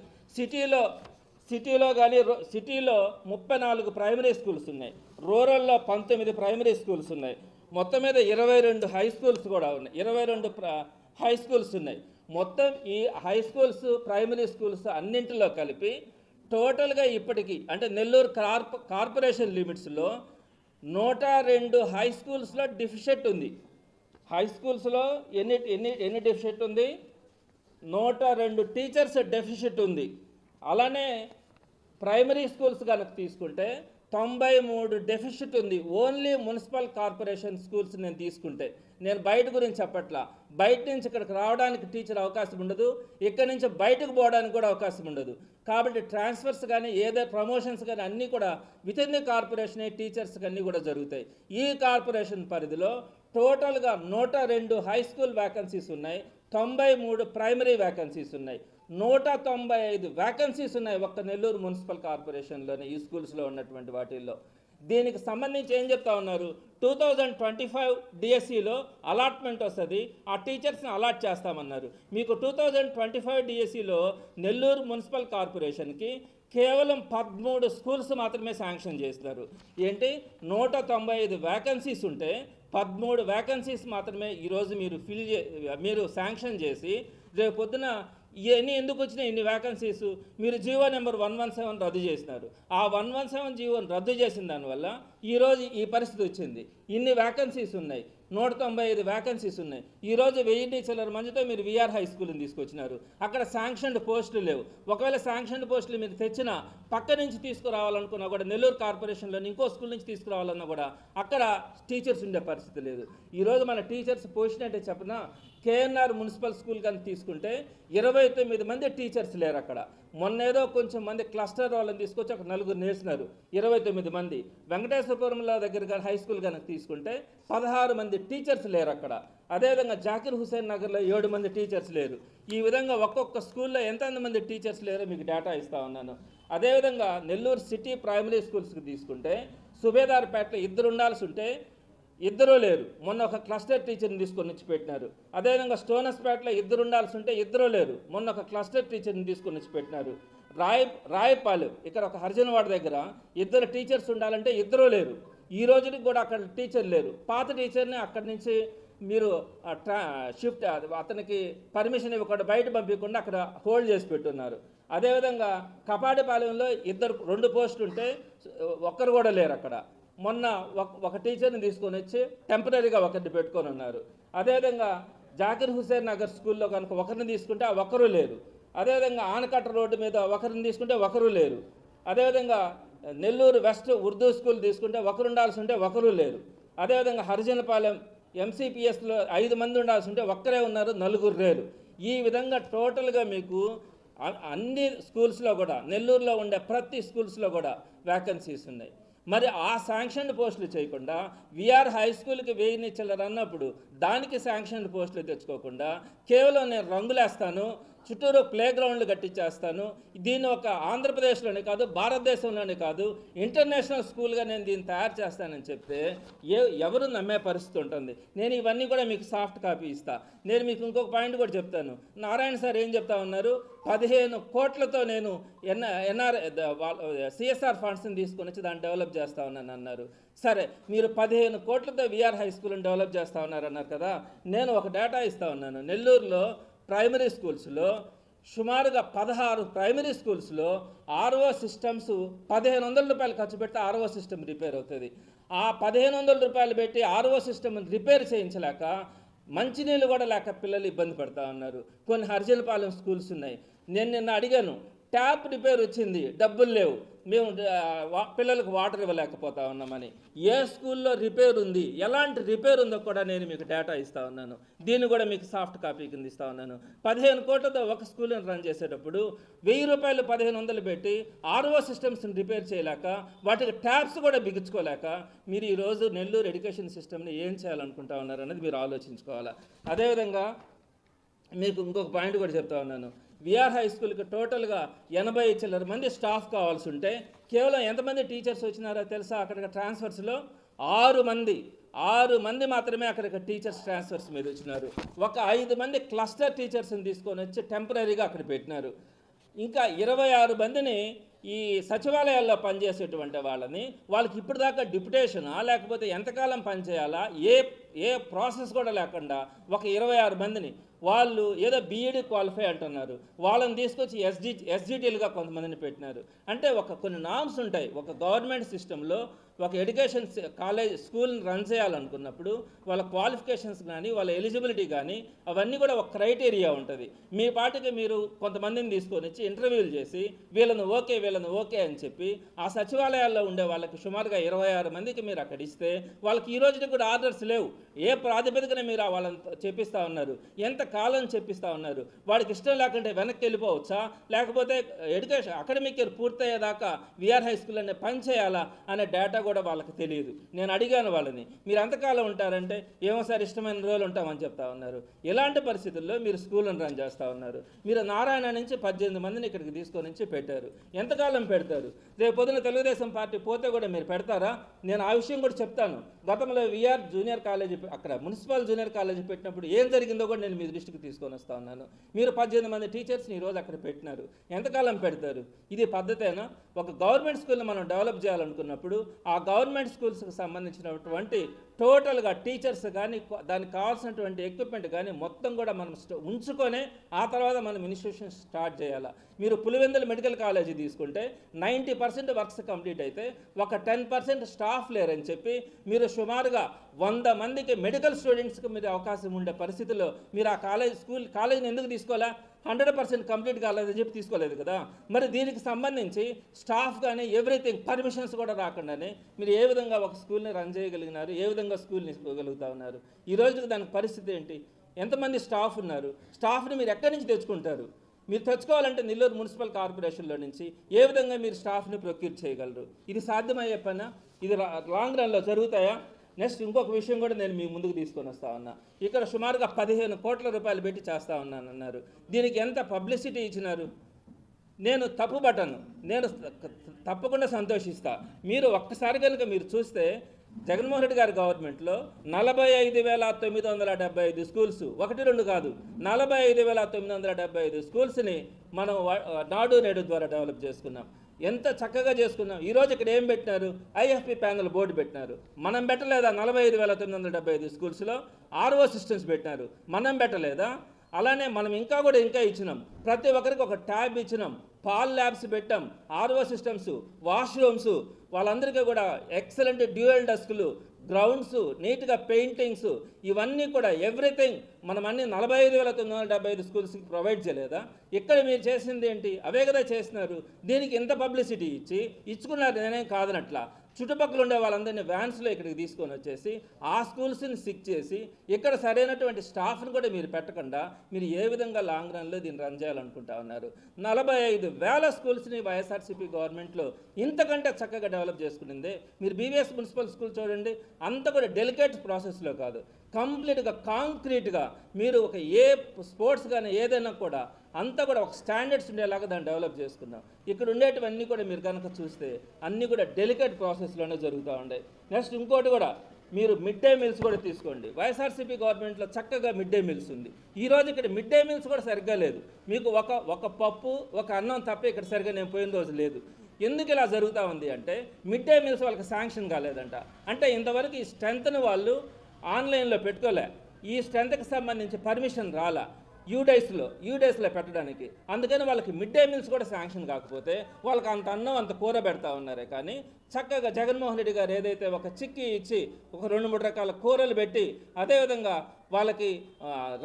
B: సిటీలో కానీ సిటీలో 34 ప్రైమరీ స్కూల్స్ ఉన్నాయి, రూరల్లో 19 ప్రైమరీ స్కూల్స్ ఉన్నాయి, మొత్తం మీద 22 హై స్కూల్స్ కూడా ఉన్నాయి, 22 హై స్కూల్స్ ఉన్నాయి. మొత్తం ఈ హై స్కూల్స్ ప్రైమరీ స్కూల్స్ అన్నింటిలో కలిపి టోటల్గా ఇప్పటికీ అంటే నెల్లూరు కార్పొరేషన్ లిమిట్స్లో 102 హై స్కూల్స్లో డెఫిషిట్ ఉంది. హై స్కూల్స్లో ఎన్ని డెఫిషిట్ ఉంది? 102 టీచర్స్ డెఫిషిట్ ఉంది. అలానే ప్రైమరీ స్కూల్స్ కనుక తీసుకుంటే 93 డెఫిషిట్ ఉంది. ఓన్లీ మున్సిపల్ కార్పొరేషన్ స్కూల్స్ నేను తీసుకుంటే, నేను బయట గురించి చెప్పట్లా. బయట నుంచి ఇక్కడికి రావడానికి టీచర్ అవకాశం ఉండదు, ఇక్కడి నుంచి బయటకు పోవడానికి కూడా అవకాశం ఉండదు. కాబట్టి ట్రాన్స్ఫర్స్ కానీ ఏదో ప్రమోషన్స్ కానీ అన్నీ కూడా విత్ ఇన్ ది కార్పొరేషన్ టీచర్స్కి అన్నీ కూడా జరుగుతాయి. ఈ కార్పొరేషన్ పరిధిలో టోటల్గా 102 హై స్కూల్ వ్యాకెన్సీస్ ఉన్నాయి, 93 ప్రైమరీ వ్యాకెన్సీస్ ఉన్నాయి, 195 వ్యాకెన్సీస్ ఉన్నాయి ఒక్క నెల్లూరు మున్సిపల్ కార్పొరేషన్లోనే ఈ స్కూల్స్లో ఉన్నటువంటి వాటిల్లో. దీనికి సంబంధించి ఏం చెప్తా ఉన్నారు? 2025 డిఎస్సిలో అలాట్మెంట్ వస్తుంది, ఆ టీచర్స్ని అలాట్ చేస్తామన్నారు. మీకు 2025 డిఎస్సిలో నెల్లూరు మున్సిపల్ కార్పొరేషన్కి కేవలం 13 స్కూల్స్ మాత్రమే శాంక్షన్ చేస్తున్నారు. ఏంటి, 195 వ్యాకెన్సీస్ ఉంటే 13 వ్యాకెన్సీస్ మాత్రమే ఈరోజు మీరు శాంక్షన్ చేసి రేపు పొద్దున ఇవన్నీ ఎందుకు వచ్చినాయి ఇన్ని వ్యాకెన్సీస్? మీరు జీవో నెంబర్ 117 రద్దు చేసినారు. ఆ 117 జీవోని రద్దు చేసిన దానివల్ల ఈరోజు ఈ పరిస్థితి వచ్చింది. ఇన్ని వ్యాకెన్సీస్ ఉన్నాయి, 195 వ్యాకెన్సీస్ ఉన్నాయి. ఈరోజు 1000 చిల్లర మందితో మీరు విఆర్ హై స్కూల్ని తీసుకొచ్చినారు. అక్కడ శాంక్షన్డ్ పోస్టులు లేవు. ఒకవేళ శాంక్షన్డ్ పోస్టులు మీరు తెచ్చినా పక్క నుంచి తీసుకురావాలనుకున్నా కూడా నెల్లూరు కార్పొరేషన్లోని ఇంకో స్కూల్ నుంచి తీసుకురావాలన్నా కూడా అక్కడ టీచర్స్ ఉండే పరిస్థితి లేదు. ఈరోజు మన టీచర్స్ పొజిషన్ అంటే చెప్పినా కేఎన్ఆర్ మున్సిపల్ స్కూల్ కానీ తీసుకుంటే 29 మంది టీచర్స్ లేరు అక్కడ. మొన్నేదో కొంచెం మంది క్లస్టర్ వాళ్ళని తీసుకొచ్చి ఒక నలుగురు నేసినారు, 29 మంది. వెంకటేశ్వరపురంలో దగ్గర కానీ హై స్కూల్ కనుక తీసుకుంటే 16 మంది టీచర్స్ లేరు అక్కడ. అదేవిధంగా జాకిర్ హుసేన్ నగర్లో 7 మంది టీచర్స్ లేరు. ఈ విధంగా ఒక్కొక్క స్కూల్లో ఎంతమంది టీచర్స్ లేరో మీకు డేటా ఇస్తా ఉన్నాను. అదేవిధంగా నెల్లూరు సిటీ ప్రైమరీ స్కూల్స్కి తీసుకుంటే సుబేదార్పేటలో 2 ఉండాల్సి ఉంటే 2 లేరు. మొన్న ఒక క్లస్టర్ టీచర్ని తీసుకొని వచ్చి పెట్టినారు. అదేవిధంగా స్టోనస్పేటలో 2 ఉండాల్సి ఉంటే 2 లేరు. మొన్న ఒక క్లస్టర్ టీచర్ని తీసుకొని వచ్చి పెట్టినారు. రాయపాలెం ఇక్కడ ఒక హరిజనవాడ దగ్గర 2 టీచర్స్ ఉండాలంటే 2 లేరు. ఈ రోజుకి కూడా అక్కడ టీచర్ లేరు. పాత టీచర్ని అక్కడి నుంచి మీరు షిఫ్ట్ అతనికి పర్మిషన్ ఇవ్వకుండా బయట పంపించకుండా అక్కడ హోల్డ్ చేసి పెట్టున్నారు. అదేవిధంగా కపాడిపాలెంలో 2 పోస్టులు ఉంటే ఒక్కరు కూడా లేరు అక్కడ. మొన్న ఒక టీచర్ని తీసుకొని వచ్చి టెంపరీగా ఒకరిని పెట్టుకొని ఉన్నారు. అదేవిధంగా జాకిర్ హుసేన్ నగర్ స్కూల్లో కనుక ఒకరిని తీసుకుంటే ఆ ఒకరు లేరు. అదేవిధంగా ఆనకట్ట రోడ్డు మీద ఒకరిని తీసుకుంటే ఒకరు లేరు. అదేవిధంగా నెల్లూరు వెస్ట్ ఉర్దూ స్కూల్ తీసుకుంటే ఒకరు ఉండాల్సి ఉంటే ఒకరు లేరు. అదేవిధంగా హరిజనపాలెం ఎంసీపీఎస్లో 5 మంది ఉండాల్సి ఉంటే ఒక్కరే ఉన్నారు, 4 లేరు. ఈ విధంగా టోటల్గా మీకు అన్ని స్కూల్స్లో కూడా నెల్లూరులో ఉండే ప్రతి స్కూల్స్లో కూడా వేకెన్సీస్ ఉన్నాయి. మరి ఆ శాంక్షన్ పోస్టులు చేయకుండా విఆర్ హై స్కూల్కి 1000 చిల్లర అన్నప్పుడు దానికి శాంక్షన్ పోస్టులు తెచ్చుకోకుండా కేవలం నేను రంగులేస్తాను, చుట్టూరు ప్లే గ్రౌండ్లు కట్టించేస్తాను, దీన్ని ఒక ఆంధ్రప్రదేశ్లోనే కాదు భారతదేశంలోనే కాదు ఇంటర్నేషనల్ స్కూల్గా నేను దీన్ని తయారు చేస్తానని చెప్తే ఎవరు నమ్మే పరిస్థితి ఉంటుంది. నేను ఇవన్నీ కూడా మీకు సాఫ్ట్ కాపీ ఇస్తా. నేను మీకు ఇంకొక పాయింట్ కూడా చెప్తాను. నారాయణ సార్ ఏం చెప్తా ఉన్నారు, 15 కోట్లతో నేను సిఎస్ఆర్ ఫండ్స్ని తీసుకొని వచ్చి దాన్ని డెవలప్ చేస్తా ఉన్నాను అన్నారు. సరే, మీరు 15 కోట్లతో విఆర్ హై స్కూల్ని డెవలప్ చేస్తూ ఉన్నారన్నారు కదా. నేను ఒక డేటా ఇస్తూ ఉన్నాను. నెల్లూరులో ప్రైమరీ స్కూల్స్లో సుమారుగా 16 ప్రైమరీ స్కూల్స్లో ఆర్ఓ సిస్టమ్స్ 1500 రూపాయలు ఖర్చు పెడితే ఆర్ఓ సిస్టమ్ రిపేర్ అవుతుంది. ఆ 1500 రూపాయలు పెట్టి ఆర్ఓ సిస్టమ్ని రిపేర్ చేయించలేక మంచినీళ్ళు కూడా లేక పిల్లలు ఇబ్బంది పడుతూ ఉన్నారు. కొన్ని హరిజనపాలెం స్కూల్స్ ఉన్నాయి. నేను నిన్న అడిగాను, ట్యాప్ రిపేర్ వచ్చింది, డబ్బులు లేవు, మేము పిల్లలకు వాటర్ ఇవ్వలేకపోతా ఉన్నామని. ఏ స్కూల్లో రిపేర్ ఉంది, ఎలాంటి రిపేర్ ఉందో కూడా నేను మీకు డేటా ఇస్తూ ఉన్నాను. దీన్ని కూడా మీకు సాఫ్ట్ కాపీ కింద ఇస్తూ ఉన్నాను. 15 కోట్లతో ఒక స్కూల్ని రన్ చేసేటప్పుడు 1000 రూపాయలు 1500 పెట్టి ఆర్ఓ సిస్టమ్స్ని రిపేర్ చేయలేక వాటికి ట్యాప్స్ కూడా బిగించుకోలేక మీరు ఈరోజు నెల్లూరు ఎడ్యుకేషన్ సిస్టమ్ని ఏం చేయాలనుకుంటా ఉన్నారు అనేది మీరు ఆలోచించుకోవాలి. అదేవిధంగా మీకు ఇంకొక పాయింట్ కూడా చెప్తా ఉన్నాను. విఆర్ హై స్కూల్కి టోటల్గా 80 చిల్లర మంది స్టాఫ్ కావాల్సి ఉంటే కేవలం ఎంతమంది టీచర్స్ వచ్చినారో తెలుసా? అక్కడికి ట్రాన్స్ఫర్స్లో 6 మంది మాత్రమే అక్కడికి టీచర్స్ ట్రాన్స్ఫర్స్ మీద వచ్చినారు. ఒక 5 మంది క్లస్టర్ టీచర్స్ని తీసుకొని వచ్చి టెంపరీగా అక్కడ పెట్టినారు. ఇంకా 26 మందిని ఈ సచివాలయాల్లో పనిచేసేటువంటి వాళ్ళకి ఇప్పటిదాకా డిప్యుటేషనా లేకపోతే ఎంతకాలం పనిచేయాలా ఏ ప్రాసెస్ కూడా లేకుండా ఒక 26 మందిని వాళ్ళు ఏదో బీఈడీ క్వాలిఫై అంటున్నారు, వాళ్ళని తీసుకొచ్చి ఎస్జిటీలుగా కొంతమందిని పెట్టినారు. అంటే కొన్ని నామ్స్ ఉంటాయి. ఒక గవర్నమెంట్ సిస్టంలో ఒక ఎడ్యుకేషన్ స్కూల్ని రన్ చేయాలనుకున్నప్పుడు వాళ్ళ క్వాలిఫికేషన్స్ కానీ వాళ్ళ ఎలిజిబిలిటీ కానీ అవన్నీ కూడా ఒక క్రైటీరియా ఉంటుంది. మీ పాటికి మీరు కొంతమందిని తీసుకొని వచ్చి ఇంటర్వ్యూలు చేసి వీళ్ళను ఓకే అని చెప్పి ఆ సచివాలయాల్లో ఉండే వాళ్ళకి సుమారుగా 26 మందికి మీరు అక్కడ ఇస్తే వాళ్ళకి ఈ రోజుకి కూడా ఆర్డర్స్ లేవు. ఏ ప్రాతిపదికన మీరు వాళ్ళని చెప్పిస్తూ ఉన్నారు, ఎంత కాలం చెప్పిస్తూ ఉన్నారు, వాడికి ఇష్టం లేకుంటే వెనక్కి వెళ్ళిపోవచ్చా, లేకపోతే ఎడ్యుకేషన్ అకాడమిక్ ఇయర్ పూర్తయ్యేదాకా విఆర్ హై స్కూల్ అనే పని చేయాలా అనే డేటా కూడా వాళ్ళకి తెలియదు. నేను అడిగాను వాళ్ళని, మీరు ఎంతకాలం ఉంటారంటే ఏమో సార్ ఇష్టమైన రోజులు ఉంటామని చెప్తా ఉన్నారు. ఇలాంటి పరిస్థితుల్లో మీరు స్కూల్ని రన్ చేస్తూ ఉన్నారు. మీరు నారాయణ నుంచి 18 మందిని ఇక్కడికి తీసుకొని నుంచి పెట్టారు. ఎంతకాలం పెడతారు? రేపు పొద్దున తెలుగుదేశం పార్టీ పోతే కూడా మీరు పెడతారా? నేను ఆ విషయం కూడా చెప్తాను. గతంలో విఆర్ జూనియర్ కాలేజీ అక్కడ మున్సిపల్ జూనియర్ కాలేజీ పెట్టినప్పుడు ఏం జరిగిందో కూడా నేను మీ దృష్టికి తీసుకొని వస్తా ఉన్నాను. మీరు 18 మంది టీచర్స్ని ఈరోజు అక్కడ పెట్టినారు. ఎంతకాలం పెడతారు? ఇది పద్ధతేనా? ఒక గవర్నమెంట్ స్కూల్ని మనం డెవలప్ చేయాలనుకున్నప్పుడు ఆ గవర్నమెంట్ స్కూల్స్కి సంబంధించినటువంటి టోటల్గా టీచర్స్ కానీ దానికి కావాల్సినటువంటి ఎక్విప్మెంట్ కానీ మొత్తం కూడా మనం ఉంచుకొనే ఆ తర్వాత మనం ఇన్స్టిట్యూషన్ స్టార్ట్ చేయాలి. మీరు పులివెందుల మెడికల్ కాలేజీ తీసుకుంటే 90% వర్క్స్ కంప్లీట్ అయితే ఒక 10% స్టాఫ్ లేరని చెప్పి మీరు సుమారుగా 100 మందికి మెడికల్ స్టూడెంట్స్కి మీరు అవకాశం ఉండే పరిస్థితుల్లో మీరు ఆ కాలేజీని ఎందుకు తీసుకోవాలా? 100% కంప్లీట్ కాలేదని చెప్పి తీసుకోలేదు కదా. మరి దీనికి సంబంధించి స్టాఫ్ కానీ ఎవ్రీథింగ్ పర్మిషన్స్ కూడా రాకుండానే మీరు ఏ విధంగా ఒక స్కూల్ని రన్ చేయగలిగినారు, ఏ విధంగా స్కూల్ని ఇవ్వగలుగుతా ఉన్నారు? ఈ రోజుకి దానికి పరిస్థితి ఏంటి? ఎంతమంది స్టాఫ్ ఉన్నారు? స్టాఫ్ని మీరు ఎక్కడి నుంచి తెచ్చుకుంటారు? మీరు తెచ్చుకోవాలంటే నెల్లూరు మున్సిపల్ కార్పొరేషన్లో నుంచి ఏ విధంగా మీరు స్టాఫ్ని ప్రొక్యూర్ చేయగలరు? ఇది సాధ్యమయ్యే పనా? ఇది లాంగ్ రన్లో జరుగుతాయా? నెక్స్ట్ ఇంకొక విషయం కూడా నేను మీ ముందుకు తీసుకొని వస్తా ఉన్నా. ఇక్కడ సుమారుగా 15 కోట్ల రూపాయలు పెట్టి చేస్తూ ఉన్నానన్నారు. దీనికి ఎంత పబ్లిసిటీ ఇచ్చినారు? నేను తప్పుబట్టను, నేను తప్పకుండా సంతోషిస్తా. మీరు ఒక్కసారి కనుక మీరు చూస్తే జగన్మోహన్ రెడ్డి గారి గవర్నమెంట్లో 45,975 స్కూల్స్, 1-2 కాదు, 45,975 స్కూల్స్ని మనం నాడు నేడు ద్వారా డెవలప్ చేసుకున్నాం. ఎంత చక్కగా చేసుకున్నాం. ఈరోజు ఇక్కడ ఏం పెట్టినారు? ఐఎఫ్పి ప్యానల్ బోర్డు పెట్టినారు. మనం పెట్టలేదా? 45,975 స్కూల్స్లో ఆర్ఓ సిస్టమ్స్ పెట్టినారు. మనం పెట్టలేదా? అలానే మనం ఇంకా ఇచ్చినాం. ప్రతి ఒక్కరికి ఒక ట్యాబ్ ఇచ్చినాం. పాల్ ల్యాబ్స్ పెట్టాం, ఆర్ఓ సిస్టమ్స్, వాష్రూమ్స్, వాళ్ళందరికీ కూడా ఎక్సలెంట్ డ్యూయల్ డెస్క్లు, గ్రౌండ్స్, నీట్గా పెయింటింగ్స్, ఇవన్నీ కూడా ఎవ్రీథింగ్ మనం అన్ని 45,975 స్కూల్స్కి ప్రొవైడ్ చేయలేదా? ఇక్కడ మీరు చేసింది ఏంటి? అవే కదా చేసినారు. దీనికి ఎంత పబ్లిసిటీ ఇచ్చుకున్నారు, నేనేం కాదనట్లా. చుట్టుపక్కల ఉండే వాళ్ళందరినీ వ్యాన్స్లో ఇక్కడికి తీసుకొని వచ్చేసి ఆ స్కూల్స్ని సిక్ చేసి ఇక్కడ సరైనటువంటి స్టాఫ్ని కూడా మీరు పెట్టకుండా మీరు ఏ విధంగా లాంగ్ రన్లో దీన్ని రన్ చేయాలనుకుంటా ఉన్నారు? 45,000 స్కూల్స్ని వైఎస్ఆర్సీపీ గవర్నమెంట్లో ఇంతకంటే చక్కగా డెవలప్ చేసుకునిందే. మీరు బీవీఎస్ మున్సిపల్ స్కూల్ చూడండి, అంత కూడా డెలికేట్ ప్రాసెస్లో కాదు, కంప్లీట్గా కాంక్రీట్గా మీరు ఒక ఏ స్పోర్ట్స్ కానీ ఏదైనా కూడా అంతా కూడా ఒక స్టాండర్డ్స్ ఉండేలాగా దాన్ని డెవలప్ చేసుకున్నాం. ఇక్కడ ఉండేటివన్నీ కూడా మీరు కనుక చూస్తే అన్నీ కూడా డెలికేట్ ప్రాసెస్లోనే జరుగుతూ ఉన్నాయి. నెక్స్ట్ ఇంకోటి కూడా మీరు మిడ్ డే మీల్స్ కూడా తీసుకోండి. వైఎస్ఆర్సీపీ గవర్నమెంట్లో చక్కగా మిడ్ డే మీల్స్ ఉంది. ఈరోజు ఇక్కడ మిడ్ డే మీల్స్ కూడా సరిగ్గా లేదు. మీకు ఒక పప్పు ఒక అన్నం తప్ప ఇక్కడ సరిగ్గా నేను పోయిన రోజు లేదు. ఎందుకు ఇలా జరుగుతూ ఉంది అంటే మిడ్ డే మీల్స్ వాళ్ళకి శాంక్షన్ కాలేదంట. అంటే ఇంతవరకు ఈ స్ట్రెంత్ని వాళ్ళు ఆన్లైన్లో పెట్టుకోలే, ఈ స్ట్రెంత్కి సంబంధించి పర్మిషన్ రాలా యూడేస్లో పెట్టడానికి. అందుకని వాళ్ళకి మిడ్ డే మీల్స్ కూడా శాంక్షన్ కాకపోతే వాళ్ళకి అంత అన్నం అంత కూర పెడతా ఉన్నారే. కానీ చక్కగా జగన్మోహన్ రెడ్డి గారు ఏదైతే ఒక చిక్కీ ఇచ్చి ఒక 2-3 రకాల కూరలు పెట్టి అదేవిధంగా వాళ్ళకి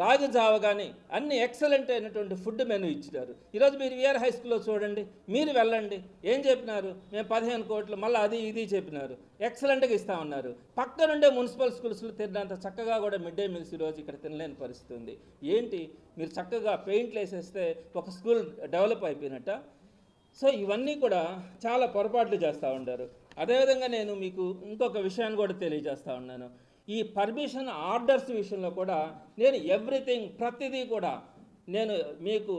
B: రాగి జావ కానీ అన్ని ఎక్సలెంట్ అయినటువంటి ఫుడ్ మెనూ ఇచ్చినారు. ఈరోజు మీరు విఆర్ హై స్కూల్లో చూడండి, మీరు వెళ్ళండి, ఏం చెప్పినారు? మేము 15 కోట్లు మళ్ళీ అది ఇది చెప్పినారు, ఎక్సలెంట్గా ఇస్తా ఉన్నారు. పక్కనుండే మున్సిపల్ స్కూల్స్లో తిన్నంత చక్కగా కూడా మిడ్ డే మీల్స్ ఈరోజు ఇక్కడ తినలేని పరిస్థితి ఉంది. ఏంటి? మీరు చక్కగా పెయింట్లు వేసేస్తే ఒక స్కూల్ డెవలప్ అయిపోయినట్ట? సో ఇవన్నీ కూడా చాలా పొరపాట్లు చేస్తూ ఉంటారు. అదేవిధంగా నేను మీకు ఇంకొక విషయాన్ని కూడా తెలియజేస్తూ ఉన్నాను. ఈ పర్మిషన్ ఆర్డర్స్ విషయంలో కూడా నేను ఎవ్రీథింగ్ ప్రతిదీ కూడా నేను మీకు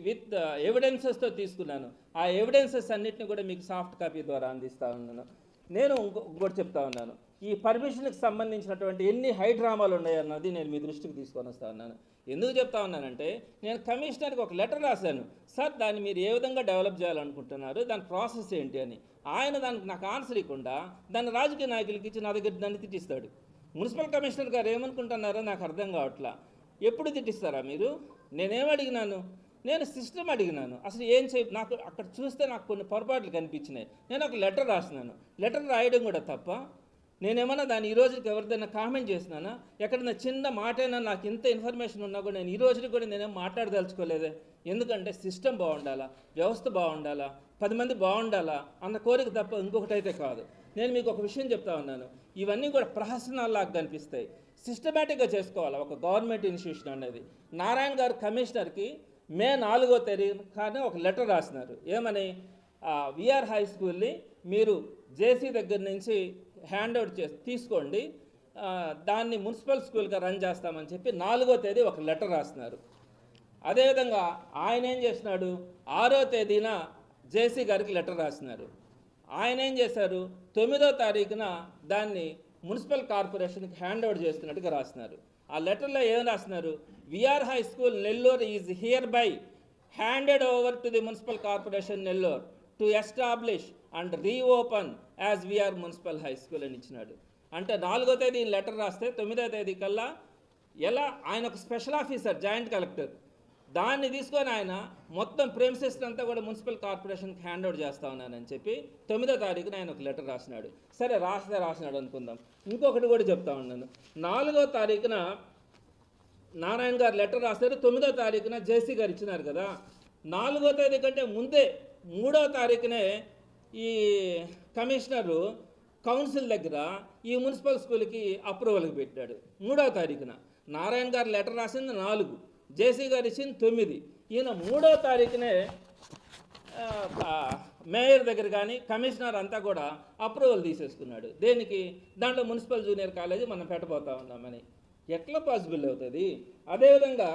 B: విత్ ఎవిడెన్సెస్తో తీసుకున్నాను. ఆ ఎవిడెన్సెస్ అన్నిటిని కూడా మీకు సాఫ్ట్ కాపీ ద్వారా అందిస్తూ ఉన్నాను. నేను ఇంకోటి చెప్తా ఉన్నాను, ఈ పర్మిషన్కి సంబంధించినటువంటి ఎన్ని హైడ్రామాలు ఉన్నాయన్నది నేను మీ దృష్టికి తీసుకొని వస్తూ ఉన్నాను. ఎందుకు చెప్తా ఉన్నానంటే నేను కమిషనర్కి ఒక లెటర్ రాశాను, సార్ దాన్ని మీరు ఏ విధంగా డెవలప్ చేయాలనుకుంటున్నారు, దాని ప్రాసెస్ ఏంటి అని. ఆయన దానికి నాకు ఆన్సర్ ఇవ్వకుండా దాన్ని రాజకీయ నాయకులకి ఇచ్చి నా దగ్గర దాన్ని తిట్టిస్తాడు. మున్సిపల్ కమిషనర్ గారు ఏమనుకుంటున్నారో నాకు అర్థం కావట్లా. ఎప్పుడు తిట్టిస్తారా మీరు? నేనేమడిగినాను? నేను సిస్టమ్ అడిగినాను. అసలు ఏం నాకు అక్కడ చూస్తే నాకు కొన్ని పొరపాట్లు కనిపించినాయి. నేను ఒక లెటర్ రాసినాను. లెటర్ రాయడం కూడా తప్ప? నేనేమన్నా దాన్ని ఈ రోజుకి ఎవరిదైనా కామెంట్ చేసినానా? ఎక్కడైనా చిన్న మాటైనా నాకు ఇంత ఇన్ఫర్మేషన్ ఉన్నా కూడా నేను ఈ రోజుకి కూడా నేనేం మాట్లాడదలుచుకోలేదే. ఎందుకంటే సిస్టమ్ బాగుండాలా, వ్యవస్థ బాగుండాలా, 10 మంది బాగుండాలా అన్న కోరిక తప్ప ఇంకొకటి అయితే కాదు. నేను మీకు ఒక విషయం చెప్తా ఉన్నాను, ఇవన్నీ కూడా ప్రహసనాల్లాగా కనిపిస్తాయి. సిస్టమేటిక్గా చేసుకోవాలి ఒక గవర్నమెంట్ ఇన్స్టిట్యూషన్ అనేది. నారాయణ గారు కమిషనర్కి మే 4వ తారీఖున ఒక లెటర్ రాసినారు. ఏమని? విఆర్ హై స్కూల్ని మీరు జేసీ దగ్గర నుంచి హ్యాండ్ అవుట్ తీసుకోండి, దాన్ని మున్సిపల్ స్కూల్గా రన్ చేస్తామని చెప్పి 4వ తేదీ ఒక లెటర్ రాస్తున్నారు. అదేవిధంగా ఆయన ఏం చేసినాడు? 6వ తేదీన జేసీ గారికి లెటర్ రాసినారు. ఆయన ఏం చేశారు? 9వ తారీఖున దాన్ని మున్సిపల్ కార్పొరేషన్కి హ్యాండ్ ఓవర్ చేస్తున్నట్టుగా రాసినారు. ఆ లెటర్లో ఏం రాసినారు? V R high school Nellore is hereby handed over to the municipal corporation Nellore to establish and reopen as V R municipal high school అని ఇచ్చినాడు. అంటే 4వ తేదీ లెటర్ రాస్తే 9వ తేదీ కల్లా ఎలా ఆయన ఒక స్పెషల్ ఆఫీసర్ జాయింట్ కలెక్టర్, దాన్ని తీసుకొని ఆయన మొత్తం ప్రేమిసెస్ అంతా కూడా మున్సిపల్ కార్పొరేషన్కి హ్యాండ్ ఓవర్ చేస్తా ఉన్నానని చెప్పి 9వ తారీఖున ఆయన ఒక లెటర్ రాసినాడు. సరే రాసినాడు అనుకుందాం. ఇంకొకటి కూడా చెప్తా ఉన్నాను, 4వ తారీఖున నారాయణ గారు లెటర్ రాస్తారు, 9వ తారీఖున జేసీ గారు ఇచ్చినారు కదా. 4వ తేదీ కంటే ముందే 3వ తారీఖునే ఈ కమిషనరు కౌన్సిల్ దగ్గర ఈ మున్సిపల్ స్కూల్కి అప్రూవల్కి పెట్టాడు. 3వ తారీఖున నారాయణ గారు లెటర్ రాసింది 4, జేసీ గారు ఇచ్చింది 9. ఈయన 3వ తారీఖునే మేయర్ దగ్గర కానీ కమిషనర్ అంతా కూడా అప్రూవల్ తీసేసుకున్నాడు. దేనికి? దాంట్లో మున్సిపల్ జూనియర్ కాలేజీ మనం పెట్టబోతా ఉన్నామని. ఎట్లా పాసిబుల్ అవుతుంది? అదేవిధంగా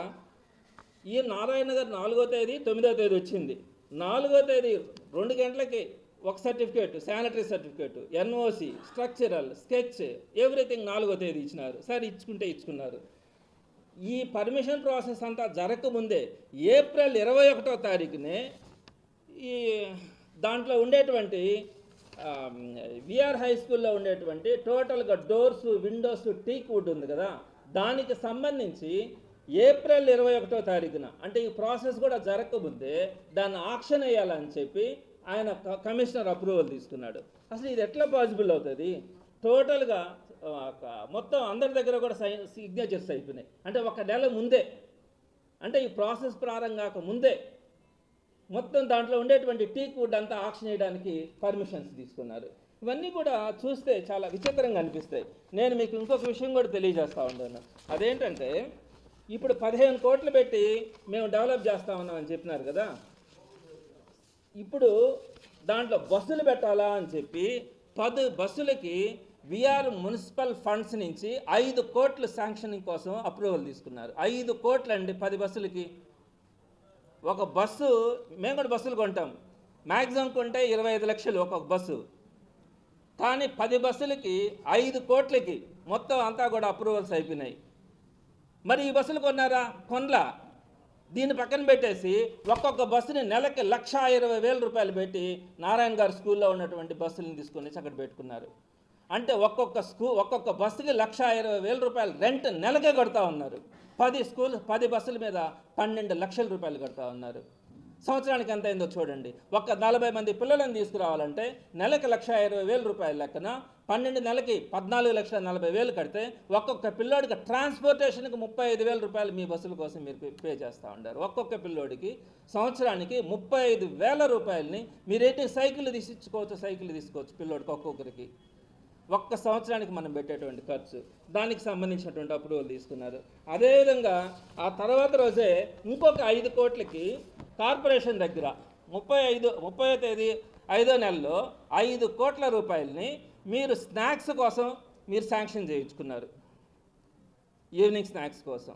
B: ఈ నారాయణ గారు 4వ తేదీ 9వ తేదీ వచ్చింది. 4వ తేదీ 2 గంటలకి ఒక certificate, sanitary certificate, NOC, structural, sketch, everything 4వ తేదీ ఇచ్చినారు. సరే ఇచ్చుకున్నారు. ఈ పర్మిషన్ ప్రాసెస్ అంతా జరగకముందే ఏప్రిల్ 21వ తారీఖునే ఈ దాంట్లో ఉండేటువంటి విఆర్ హై స్కూల్లో ఉండేటువంటి టోటల్గా డోర్స్, విండోస్, టీక్ వుడ్ ఉంది కదా, దానికి సంబంధించి ఏప్రిల్ 21వ తారీఖున, అంటే ఈ ప్రాసెస్ కూడా జరగకముందే దాన్ని ఆక్షన్ వేయాలని చెప్పి ఆయన కమిషనర్ అప్రూవల్ తీసుకున్నాడు. అసలు ఇది ఎట్లా పాసిబుల్ అవుతుంది? టోటల్గా మొత్తం అందరి దగ్గర కూడా సిగ్నేచర్స్ అయిపోయినాయి. అంటే 1 నెల ముందే, అంటే ఈ ప్రాసెస్ ప్రారంభం కాక ముందే మొత్తం దాంట్లో ఉండేటువంటి టీక్ వుడ్ అంతా ఆక్షన్ చేయడానికి పర్మిషన్స్ తీసుకున్నారు. ఇవన్నీ కూడా చూస్తే చాలా విచిత్రంగా అనిపిస్తాయి. నేను మీకు ఇంకొక విషయం కూడా తెలియజేస్తూ ఉన్నాను. అదేంటంటే, ఇప్పుడు 15 కోట్లు పెట్టి మేము డెవలప్ చేస్తూ ఉన్నామని చెప్పినారు కదా, ఇప్పుడు దాంట్లో బస్సులు పెట్టాలా అని చెప్పి 10 బస్సులకి విఆర్ మున్సిపల్ ఫండ్స్ నుంచి 5 కోట్లు శాంక్షనింగ్ కోసం అప్రూవల్ తీసుకున్నారు. 5 కోట్లు అండి 10 బస్సులకి. ఒక బస్సు, మేము కూడా బస్సులు కొంటాం, మ్యాక్సిమం కొంటే 25 లక్షలు ఒక్కొక్క బస్సు. కానీ 10 బస్సులకి 5 కోట్లకి మొత్తం అంతా కూడా అప్రూవల్స్ అయిపోయినాయి. మరి ఈ బస్సులు కొన్నారా? కొనలా. దీన్ని పక్కన పెట్టేసి ఒక్కొక్క బస్సుని నెలకి 1,20,000 రూపాయలు పెట్టి నారాయణ గారి స్కూల్లో ఉన్నటువంటి బస్సులను తీసుకొని అక్కడ పెట్టుకున్నారు. అంటే ఒక్కొక్క బస్సుకి 1,20,000 రూపాయలు రెంట్ నెలకే కడతా ఉన్నారు. 10 బస్సుల మీద 12 లక్షల రూపాయలు కడతా ఉన్నారు. సంవత్సరానికి ఎంత అయిందో చూడండి. 40 మంది పిల్లలను తీసుకురావాలంటే నెలకి 1,20,000 రూపాయల లెక్కన 12 నెలకి 14,40,000 కడితే ఒక్కొక్క పిల్లోడికి ట్రాన్స్పోర్టేషన్కి 35,000 రూపాయలు మీ బస్సుల కోసం మీరు పే చేస్తూ ఉంటారు. ఒక్కొక్క పిల్లోడికి సంవత్సరానికి 35,000 రూపాయలని మీరేంటి సైకిల్ తీసుకోవచ్చు పిల్లోడికి ఒక్కొక్కరికి. ఒక్క సంవత్సరానికి మనం పెట్టేటువంటి ఖర్చు, దానికి సంబంధించినటువంటి అప్రూవల్ తీసుకున్నారు. అదేవిధంగా ఆ తర్వాత రోజే ఇంకొక 5 కోట్లకి కార్పొరేషన్ దగ్గర 30వ తేదీ 5వ నెలలో 5 కోట్ల రూపాయలని మీరు స్నాక్స్ కోసం మీరు శాంక్షన్ చేయించుకున్నారు, ఈవినింగ్ స్నాక్స్ కోసం.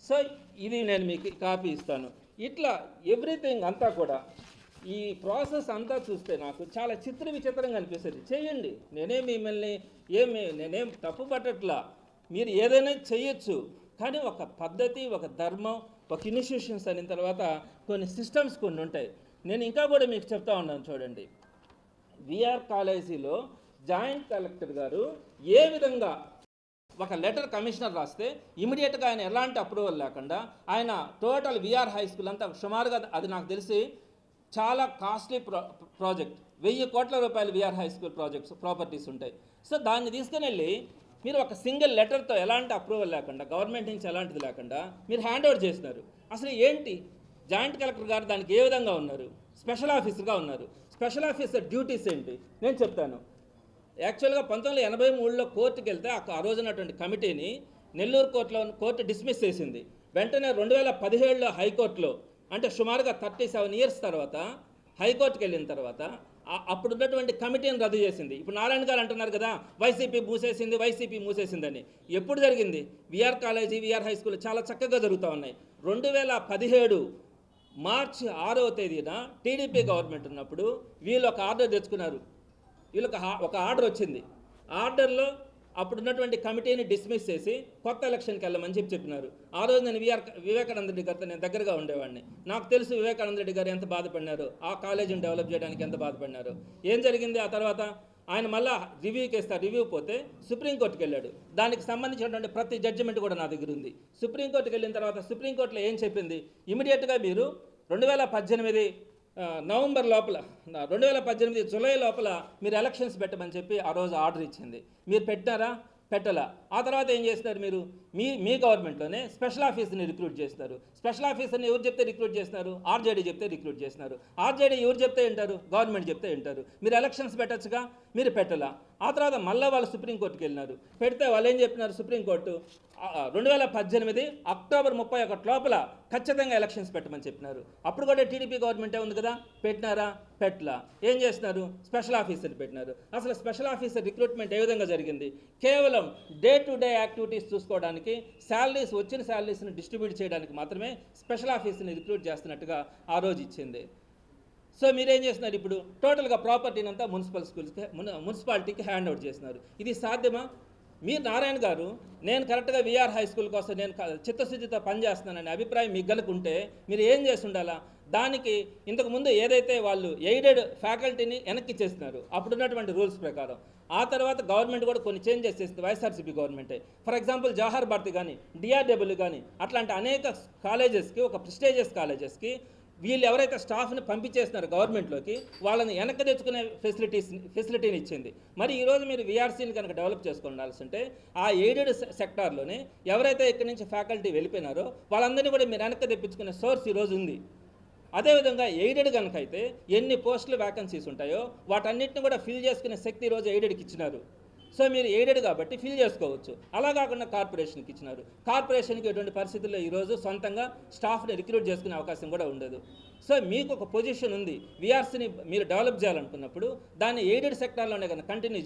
B: సో ఇది నేను మీకు కాపీ ఇస్తాను. ఇట్లా ఎవ్రీథింగ్ అంతా కూడా ఈ ప్రాసెస్ అంతా చూస్తే నాకు చాలా విచిత్రంగా అనిపిస్తుంది. చేయండి, నేనేం తప్పు పట్టట్లా, మీరు ఏదైనా చేయొచ్చు. కానీ ఒక పద్ధతి, ఒక ధర్మం, ఒక ఇన్స్టిట్యూషన్స్ అయిన తర్వాత కొన్ని సిస్టమ్స్ కొన్ని ఉంటాయి. నేను ఇంకా కూడా మీకు చెప్తా ఉన్నాను చూడండి. విఆర్ కాలేజీలో జాయింట్ కలెక్టర్ గారు ఏ విధంగా ఒక లెటర్ కమిషనర్ రాస్తే ఇమీడియట్గా ఆయన ఎలాంటి అప్రూవల్ లేకుండా ఆయన టోటల్ విఆర్ హై స్కూల్ అంతా సుమారుగా, అది నాకు తెలిసి చాలా కాస్ట్లీ ప్రాజెక్ట్, 1000 కోట్ల రూపాయలు విఆర్ హై స్కూల్ ప్రాపర్టీస్ ఉంటాయి. సో దాన్ని తీసుకుని వెళ్ళి మీరు ఒక సింగిల్ లెటర్తో ఎలాంటి అప్రూవల్ లేకుండా, గవర్నమెంట్ నుంచి ఎలాంటిది లేకుండా మీరు హ్యాండ్ ఓవర్ చేసినారు. అసలు ఏంటి? జాయింట్ కలెక్టర్ గారు దానికి ఏ విధంగా ఉన్నారు? స్పెషల్ ఆఫీసర్గా ఉన్నారు. స్పెషల్ ఆఫీసర్ డ్యూటీస్ ఏంటి నేను చెప్తాను. యాక్చువల్గా 1983లో కోర్టుకి వెళ్తే ఆ రోజున్నటువంటి కమిటీని నెల్లూరు కోర్టు డిస్మిస్ చేసింది. వెంటనే 2017లో హైకోర్టులో, అంటే సుమారుగా 37 ఇయర్స్ తర్వాత హైకోర్టుకి వెళ్ళిన తర్వాత అప్పుడున్నటువంటి కమిటీని రద్దు చేసింది. ఇప్పుడు నారాయణ గారు అంటున్నారు కదా వైసీపీ మూసేసిందని. ఎప్పుడు జరిగింది? VR college, VR high school చాలా చక్కగా జరుగుతూ ఉన్నాయి. 2017 మార్చి 6వ తేదీన టీడీపీ గవర్నమెంట్ ఉన్నప్పుడు వీళ్ళు ఒక ఆర్డర్ తెచ్చుకున్నారు. వీళ్ళకి ఒక ఆర్డర్ వచ్చింది. ఆర్డర్లో అప్పుడున్నటువంటి కమిటీని డిస్మిస్ చేసి కొత్త ఎలక్షన్కి వెళ్ళమని చెప్పినారు. ఆ రోజు నేను వివేకానంద రెడ్డి గారితో నేను దగ్గరగా ఉండేవాడిని. నాకు తెలుసు వివేకానంద రెడ్డి గారు ఎంత బాధపడినారు, ఆ కాలేజీని డెవలప్ చేయడానికి ఎంత బాధపడినారు. ఏం జరిగింది? ఆ తర్వాత ఆయన మళ్ళా రివ్యూ పోతే సుప్రీంకోర్టుకి వెళ్ళాడు. దానికి సంబంధించినటువంటి ప్రతి జడ్జిమెంట్ కూడా నా దగ్గర ఉంది. సుప్రీంకోర్టుకి వెళ్ళిన తర్వాత సుప్రీంకోర్టులో ఏం చెప్పింది? ఇమీడియట్గా మీరు 2018 నవంబర్ లోపల, 2018 జూలై లోపల మీరు ఎలక్షన్స్ పెట్టమని చెప్పి ఆ రోజు ఆర్డర్ ఇచ్చింది. మీరు పెట్టారా? పెట్టలా. ఆ తర్వాత ఏం చేస్తున్నారు? మీరు మీ గవర్నమెంట్లోనే స్పెషల్ ఆఫీస్ని రిక్రూట్ చేస్తున్నారు. స్పెషల్ ఆఫీసర్ని ఎవరు చెప్తే రిక్రూట్ చేస్తున్నారు? ఆర్జేడీ చెప్తే రిక్రూట్ చేస్తున్నారు. ఆర్జేడీ ఎవరు చెప్తే వింటారు? గవర్నమెంట్ చెప్తే వింటారు. మీరు ఎలక్షన్స్ పెట్టచ్చుగా, మీరు పెట్టలా. ఆ తర్వాత మళ్ళీ వాళ్ళు సుప్రీంకోర్టుకి వెళ్ళినారు. పెడితే వాళ్ళు ఏం చెప్పినారు? సుప్రీంకోర్టు 2018 అక్టోబర్ 31 లోపల ఖచ్చితంగా ఎలక్షన్స్ పెట్టమని చెప్పినారు. అప్పుడు కూడా టీడీపీ గవర్నమెంటే ఉంది కదా, పెట్టినారా? పెట్టలా. ఏం చేస్తున్నారు? స్పెషల్ ఆఫీసర్ పెట్టినారు. అసలు స్పెషల్ ఆఫీసర్ రిక్రూట్మెంట్ ఏ విధంగా జరిగింది? కేవలం డే టు డే యాక్టివిటీస్ చూసుకోవడానికి, శాలరీస్ వచ్చిన శాలరీస్ని డిస్ట్రిబ్యూట్ చేయడానికి మాత్రమే స్పెషల్ ఆఫీసర్ని రిక్రూట్ చేస్తున్నట్టుగా ఆ రోజు ఇచ్చింది. సో మీరేం చేస్తున్నారు? ఇప్పుడు టోటల్గా ప్రాపర్టీని అంతా మున్సిపాలిటీకి హ్యాండ్ అవుట్ చేస్తున్నారు. ఇది సాధ్యమా? మీరు నారాయణ గారు, నేను కరెక్ట్గా విఆర్ హై స్కూల్ కోసం నేను చిత్తశుద్ధితో పనిచేస్తున్నాననే అభిప్రాయం మీకు గనుకుంటే మీరు ఏం చేసి ఉండాలా? దానికి ఇంతకుముందు ఏదైతే వాళ్ళు ఎయిడెడ్ ఫ్యాకల్టీని వెనక్కి చేస్తున్నారు అప్పుడున్నటువంటి రూల్స్ ప్రకారం, ఆ తర్వాత గవర్నమెంట్ కూడా కొన్ని చేంజెస్ చేస్తుంది, వైఎస్ఆర్సీపీ గవర్నమెంటే. ఫర్ ఎగ్జాంపుల్ జవహర్ భారతి కానీ, డిఆర్డబ్ల్యూ కానీ అట్లాంటి అనేక కాలేజెస్కి, ఒక ప్రెస్టీజియస్ కాలేజెస్కి వీళ్ళు ఎవరైతే స్టాఫ్ని పంపించేస్తున్నారో గవర్నమెంట్లోకి, వాళ్ళని వెనక్కి తెచ్చుకునే ఫెసిలిటీని ఇచ్చింది. మరి ఈరోజు మీరు విఆర్సీని కనుక డెవలప్ చేసుకోవాల్సి ఉంటే ఆ ఎయిడెడ్ సెక్టార్లోనే ఎవరైతే ఇక్కడి నుంచి ఫ్యాకల్టీ వెళ్ళిపోయినారో వాళ్ళందరినీ కూడా మీరు వెనక్కి తెప్పించుకునే సోర్స్ ఈరోజు ఉంది. అదేవిధంగా ఎయిడెడ్ కనుక అయితే ఎన్ని పోస్టులు వ్యాకెన్సీస్ ఉంటాయో వాటన్నిటిని కూడా ఫిల్ చేసుకునే శక్తి ఈరోజు ఎయిడెడ్కి ఇచ్చినారు. సో మీరు ఎయిడెడ్ కాబట్టి ఫిల్ చేసుకోవచ్చు. అలా కాకుండా కార్పొరేషన్కి ఇచ్చినారు. కార్పొరేషన్కి ఎటువంటి పరిస్థితుల్లో ఈరోజు సొంతంగా స్టాఫ్ని రిక్రూట్ చేసుకునే అవకాశం కూడా ఉండదు. సో మీకు ఒక పొజిషన్ ఉంది, విఆర్సీని మీరు డెవలప్ చేయాలనుకున్నప్పుడు దాన్ని ఎయిడెడ్ సెక్టార్లోనే కనుక కంటిన్యూ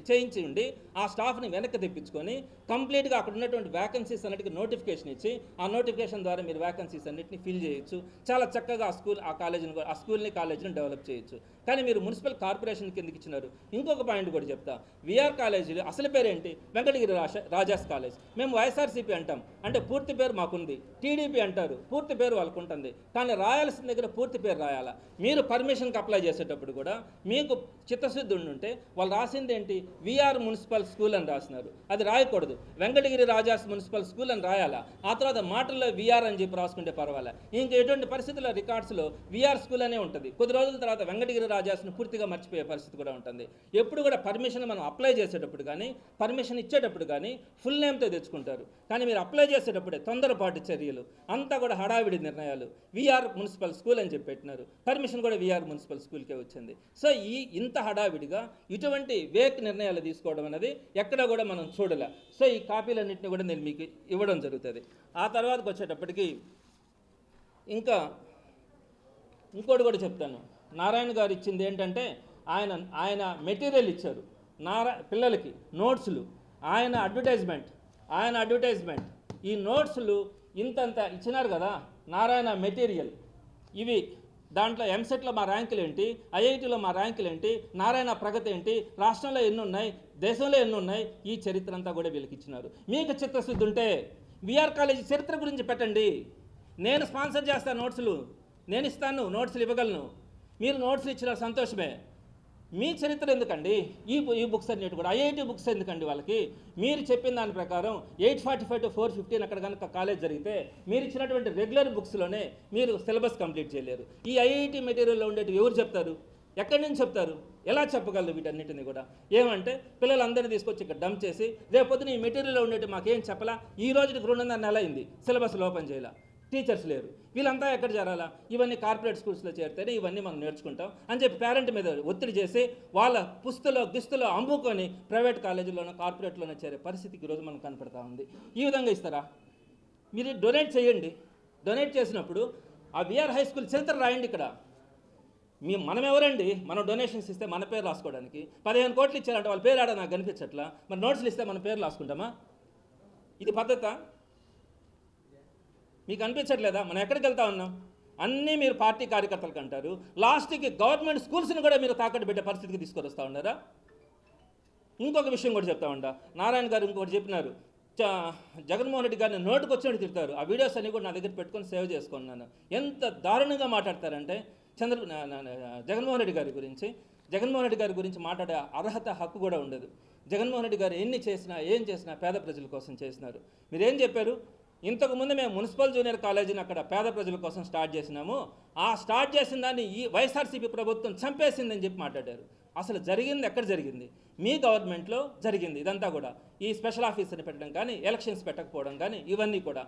B: చేయించి ఉండి ఆ స్టాఫ్ని వెనక్కి తెప్పించుకొని కంప్లీట్గా అక్కడ ఉన్నటువంటి వ్యాకెన్సీస్ అన్నిటికీ నోటిఫికేషన్ ఇచ్చి ఆ నోటిఫికేషన్ ద్వారా మీరు వ్యాకెన్సీస్ అన్నింటినీ ఫిల్ చేయొచ్చు. చాలా చక్కగా ఆ స్కూల్ని కాలేజీని డెవలప్ చేయొచ్చు. కానీ మీరు మున్సిపల్ కార్పొరేషన్ కిందకి ఇచ్చినారు. ఇంకొక పాయింట్ కూడా చెప్తా, విఆర్ కాలేజీలు అసలు పేరేంటి? వెంకటగిరి రాజాస్ కాలేజ్. మేము వైఎస్ఆర్సీపీ అంటాం, అంటే పూర్తి పేరు మాకుంది. టీడీపీ అంటారు, పూర్తి పేరు వాళ్ళకు ఉంటుంది. కానీ రాయాల్సిన దగ్గర పూర్తి పేరు రాయాలా. మీరు పర్మిషన్కి అప్లై చేసేటప్పుడు కూడా మీకు చిత్తశుద్ధి ఉంటే వాళ్ళు రాసింది ఏంటి? విఆర్ మున్సిపల్ స్కూల్ అని రాసినారు. అది రాయకూడదు, వెంకటగిరి రాజాస్ మున్సిపల్ స్కూల్ అని రాయాలా. ఆ తర్వాత మాటల్లో విఆర్ అని చెప్పి రాసుకుంటే పర్వాలే. ఇంక ఎటువంటి పరిస్థితుల్లో రికార్డ్స్లో విఆర్ స్కూల్ అనే ఉంటుంది. కొద్ది రోజుల తర్వాత వెంకటగిరి రాజాస్ను పూర్తిగా మర్చిపోయే పరిస్థితి కూడా ఉంటుంది. ఎప్పుడు కూడా పర్మిషన్ మనం అప్లై చేసేటప్పుడు కానీ, పర్మిషన్ ఇచ్చేటప్పుడు కానీ ఫుల్ నేమ్తో తెచ్చుకుంటారు. కానీ మీరు అప్లై చేసేటప్పుడే తొందరపాటు చర్యలు, అంతా కూడా హడావిడి నిర్ణయాలు. విఆర్ మున్సిపల్ స్కూల్ అని చెప్పి పెట్టినారు, పర్మిషన్ కూడా విఆర్ మున్సిపల్ స్కూల్కే వచ్చింది. సో ఇంత హడావిడిగా ఇటువంటి వేక్ నిర్ణయాలు తీసుకోవడం అనేది ఎక్కడ కూడా మనం చూడలే. సో ఈ కాపీలన్నింటినీ కూడా నేను మీకు ఇవ్వడం జరుగుతుంది. ఆ తర్వాతకి వచ్చేటప్పటికి ఇంకోటి కూడా చెప్తాను. నారాయణ గారు ఇచ్చింది ఏంటంటే ఆయన మెటీరియల్ ఇచ్చారు పిల్లలకి, నోట్స్లు, ఆయన అడ్వర్టైజ్మెంట్ ఈ నోట్స్లు ఇంతంత ఇచ్చినారు కదా. నారాయణ మెటీరియల్ ఇవి, దాంట్లో ఎంసెట్లో మా ర్యాంకులు ఏంటి, ఐఐటీలో మా ర్యాంకులు ఏంటి, నారాయణ ప్రగతి ఏంటి, రాష్ట్రంలో ఎన్ని ఉన్నాయి, దేశంలో ఎన్ని ఉన్నాయి, ఈ చరిత్ర అంతా కూడా వీళ్ళకి ఇచ్చినారు. మీకు చిత్తశుద్ధి ఉంటే విఆర్ కాలేజీ చరిత్ర గురించి పెట్టండి. నేను స్పాన్సర్ చేస్తాను, నోట్స్లు నేను ఇస్తాను, నోట్స్లు ఇవ్వగలను. మీరు నోట్స్లు ఇచ్చిన సంతోషమే. మీ చరిత్ర ఎందుకండి? ఈ బుక్స్ అన్నిటి కూడా ఐఐటి బుక్స్ ఎందుకండి వాళ్ళకి? మీరు చెప్పిన దాని ప్రకారం 845 to 415 అక్కడ కనుక కాలేజ్ జరిగితే మీరు ఇచ్చినటువంటి రెగ్యులర్ బుక్స్లోనే మీరు సిలబస్ కంప్లీట్ చేయలేరు. ఈ ఐఐటి మెటీరియల్లో ఉండేవి ఎవరు చెప్తారు? ఎక్కడి నుంచి చెప్తారు? ఎలా చెప్పగలరు వీటన్నిటిని కూడా? ఏమంటే పిల్లలందరినీ తీసుకొచ్చి ఇక్కడ డంప్ చేసి రేపొద్దున ఈ మెటీరియల్లో ఉండేవి మాకేం చెప్పలా, ఈ రోజుకి 200 నెల అయింది, సిలబస్ ఓపెన్ చేయాల, టీచర్స్ లేరు, వీళ్ళంతా ఎక్కడ చేరాలా? ఇవన్నీ కార్పొరేట్ స్కూల్స్లో చేరితేనే ఇవన్నీ మనం నేర్చుకుంటాం అని చెప్పి పేరెంట్ మీద ఒత్తిడి చేసి వాళ్ళ గిస్తులో అమ్ముకొని ప్రైవేట్ కాలేజీలోనో కార్పొరేట్లోనో చేరే పరిస్థితికి ఈరోజు మనకు కనపడతా ఉంది. ఈ విధంగా ఇస్తారా? మీరు డొనేట్ చేయండి. డొనేట్ చేసినప్పుడు ఆ విఆర్ హై స్కూల్ చరిత్ర రాయండి. ఇక్కడ మనం ఎవరండి? మనం డొనేషన్స్ ఇస్తే మన పేరు రాసుకోవడానికి 15 కోట్లు ఇచ్చారంటే వాళ్ళ పేరు ఆడ నాకు కనిపించట్లా. మరి నోట్స్లు ఇస్తే మన పేరు రాసుకుంటామా? ఇది పద్ధతా? మీకు అనిపించట్లేదా? మనం ఎక్కడికి వెళ్తా ఉన్నాం? అన్నీ మీరు పార్టీ కార్యకర్తలకు అంటారు, లాస్ట్కి గవర్నమెంట్ స్కూల్స్ని కూడా మీరు తాకట్టు పెట్టే పరిస్థితికి తీసుకొస్తా ఉన్నారా? ఇంకొక విషయం కూడా చెప్తా ఉంటా. నారాయణ గారు ఇంకొకటి చెప్పినారు, జగన్మోహన్ రెడ్డి గారిని నోటుకు వచ్చినట్టు తిడతారు. ఆ వీడియోస్ అన్ని కూడా నా దగ్గర పెట్టుకొని సేవ్ చేసుకున్నాను. ఎంత దారుణంగా మాట్లాడతారంటే జగన్మోహన్ రెడ్డి గారి గురించి మాట్లాడే అర్హత, హక్కు కూడా ఉండదు. జగన్మోహన్ రెడ్డి గారు ఏం చేసినా పేద ప్రజల కోసం చేసినారు. మీరేం చెప్పారు? ఇంతకుముందు మేము మున్సిపల్ జూనియర్ కాలేజీని అక్కడ పేద ప్రజల కోసం స్టార్ట్ చేసినాము, ఆ స్టార్ట్ చేసిన దాన్ని ఈ వైఎస్ఆర్సీపీ ప్రభుత్వం చంపేసిందని చెప్పి మాట్లాడారు. అసలు జరిగింది ఎక్కడ జరిగింది? మీ గవర్నమెంట్లో జరిగింది ఇదంతా కూడా. ఈ స్పెషల్ ఆఫీసర్ని పెట్టడం కానీ, ఎలక్షన్స్ పెట్టకపోవడం కానీ, ఇవన్నీ కూడా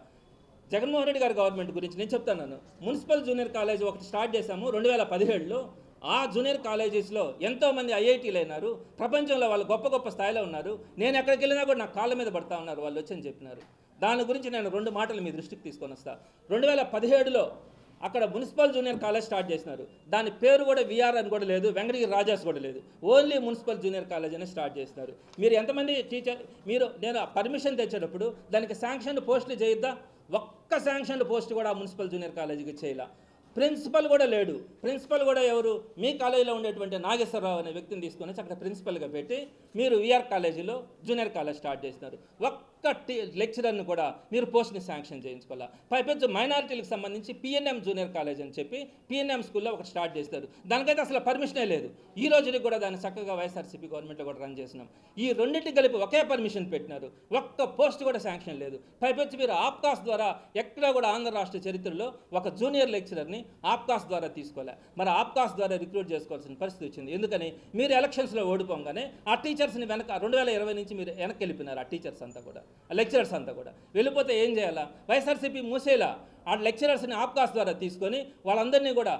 B: జగన్మోహన్ రెడ్డి గారి గవర్నమెంట్ గురించి నేను చెప్తాను. మున్సిపల్ జూనియర్ కాలేజ్ ఒకటి స్టార్ట్ చేశాము 2017లో. ఆ జూనియర్ కాలేజెస్లో ఎంతోమంది ఐఐటీలు అయినారు, ప్రపంచంలో వాళ్ళు గొప్ప గొప్ప స్థాయిలో ఉన్నారు. నేను ఎక్కడికి వెళ్ళినా కూడా నా కాళ్ళ మీద పడతా ఉన్నారు వాళ్ళు వచ్చి అని చెప్పినారు. దాని గురించి నేను 2 మాటలు మీ దృష్టికి తీసుకొని వస్తా. 2017లో అక్కడ మున్సిపల్ జూనియర్ కాలేజ్ స్టార్ట్ చేసినారు. దాని పేరు కూడా విఆర్ అని కూడా లేదు, వెంకటగిరి రాజాస్ కూడా లేదు, ఓన్లీ మున్సిపల్ జూనియర్ కాలేజ్ అని స్టార్ట్ చేసినారు. మీరు ఎంతమంది టీచర్ నేను పర్మిషన్ తెచ్చేటప్పుడు దానికి శాంక్షన్ పోస్టులు చేయొద్దా? ఒక్క శాంక్షన్ పోస్ట్ కూడా మున్సిపల్ జూనియర్ కాలేజీకి చేయాల. ప్రిన్సిపల్ కూడా లేడు. ప్రిన్సిపల్ కూడా ఎవరు? మీ కాలేజీలో ఉండేటువంటి నాగేశ్వరరావు అనే వ్యక్తిని తీసుకొని అక్కడ ప్రిన్సిపల్గా పెట్టి మీరు విఆర్ కాలేజీలో జూనియర్ కాలేజ్ స్టార్ట్ చేసినారు. ఒక్క లెక్చరర్ని కూడా మీరు పోస్ట్ని శాంక్షన్ చేయించుకోవాలి. పైపెచ్చు మైనారిటీలకు సంబంధించి పిఎన్ఎం జూనియర్ కాలేజ్ అని చెప్పి పిఎన్ఎం స్కూల్లో ఒకటి స్టార్ట్ చేస్తారు. దానికైతే అసలు పర్మిషనే లేదు. ఈ రోజుకి కూడా దాన్ని చక్కగా వైఎస్ఆర్సీపీ గవర్నమెంట్లో కూడా రన్ చేసినాం. ఈ రెండింటికి కలిపి ఒకే పర్మిషన్ పెట్టినారు, ఒక్క పోస్ట్ కూడా శాంక్షన్ లేదు. పైపెచ్చు మీరు ఆప్కాస్ ద్వారా ఎక్కడా కూడా ఆంధ్ర రాష్ట్ర చరిత్రలో ఒక జూనియర్ లెక్చరర్ని ఆప్కాస్ ద్వారా తీసుకోలే. మరి ఆప్కాస్ ద్వారా రిక్రూట్ చేసుకోవాల్సిన పరిస్థితి వచ్చింది. ఎందుకని? మీరు ఎలక్షన్స్లో ఓడిపోగానే ఆ టీచర్స్ని వెనక 2020 నుంచి మీరు వెనక్కి వెళ్ళిపోయినారు. ఆ టీచర్స్ అంతా కూడా, ఆ లెక్చరర్స్ అంతా కూడా వెళ్ళిపోతే ఏం చేయాలా? వైఎస్ఆర్సీపీ మూసేలా ఆ లెక్చరర్స్ని ఆప్కాస్ ద్వారా తీసుకొని వాళ్ళందరినీ కూడా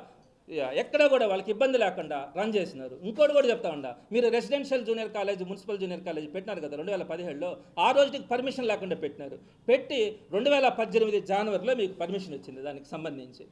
B: ఎక్కడ కూడా వాళ్ళకి ఇబ్బంది లేకుండా రన్ చేసినారు. ఇంకోటి కూడా చెప్తా ఉండా, మీరు residential junior college, municipal junior college పెట్టినారు కదా 2017లో. ఆ రోజుకి పర్మిషన్ లేకుండా పెట్టినారు. పెట్టి 2018 జనవరిలో మీకు పర్మిషన్ వచ్చింది. దానికి సంబంధించి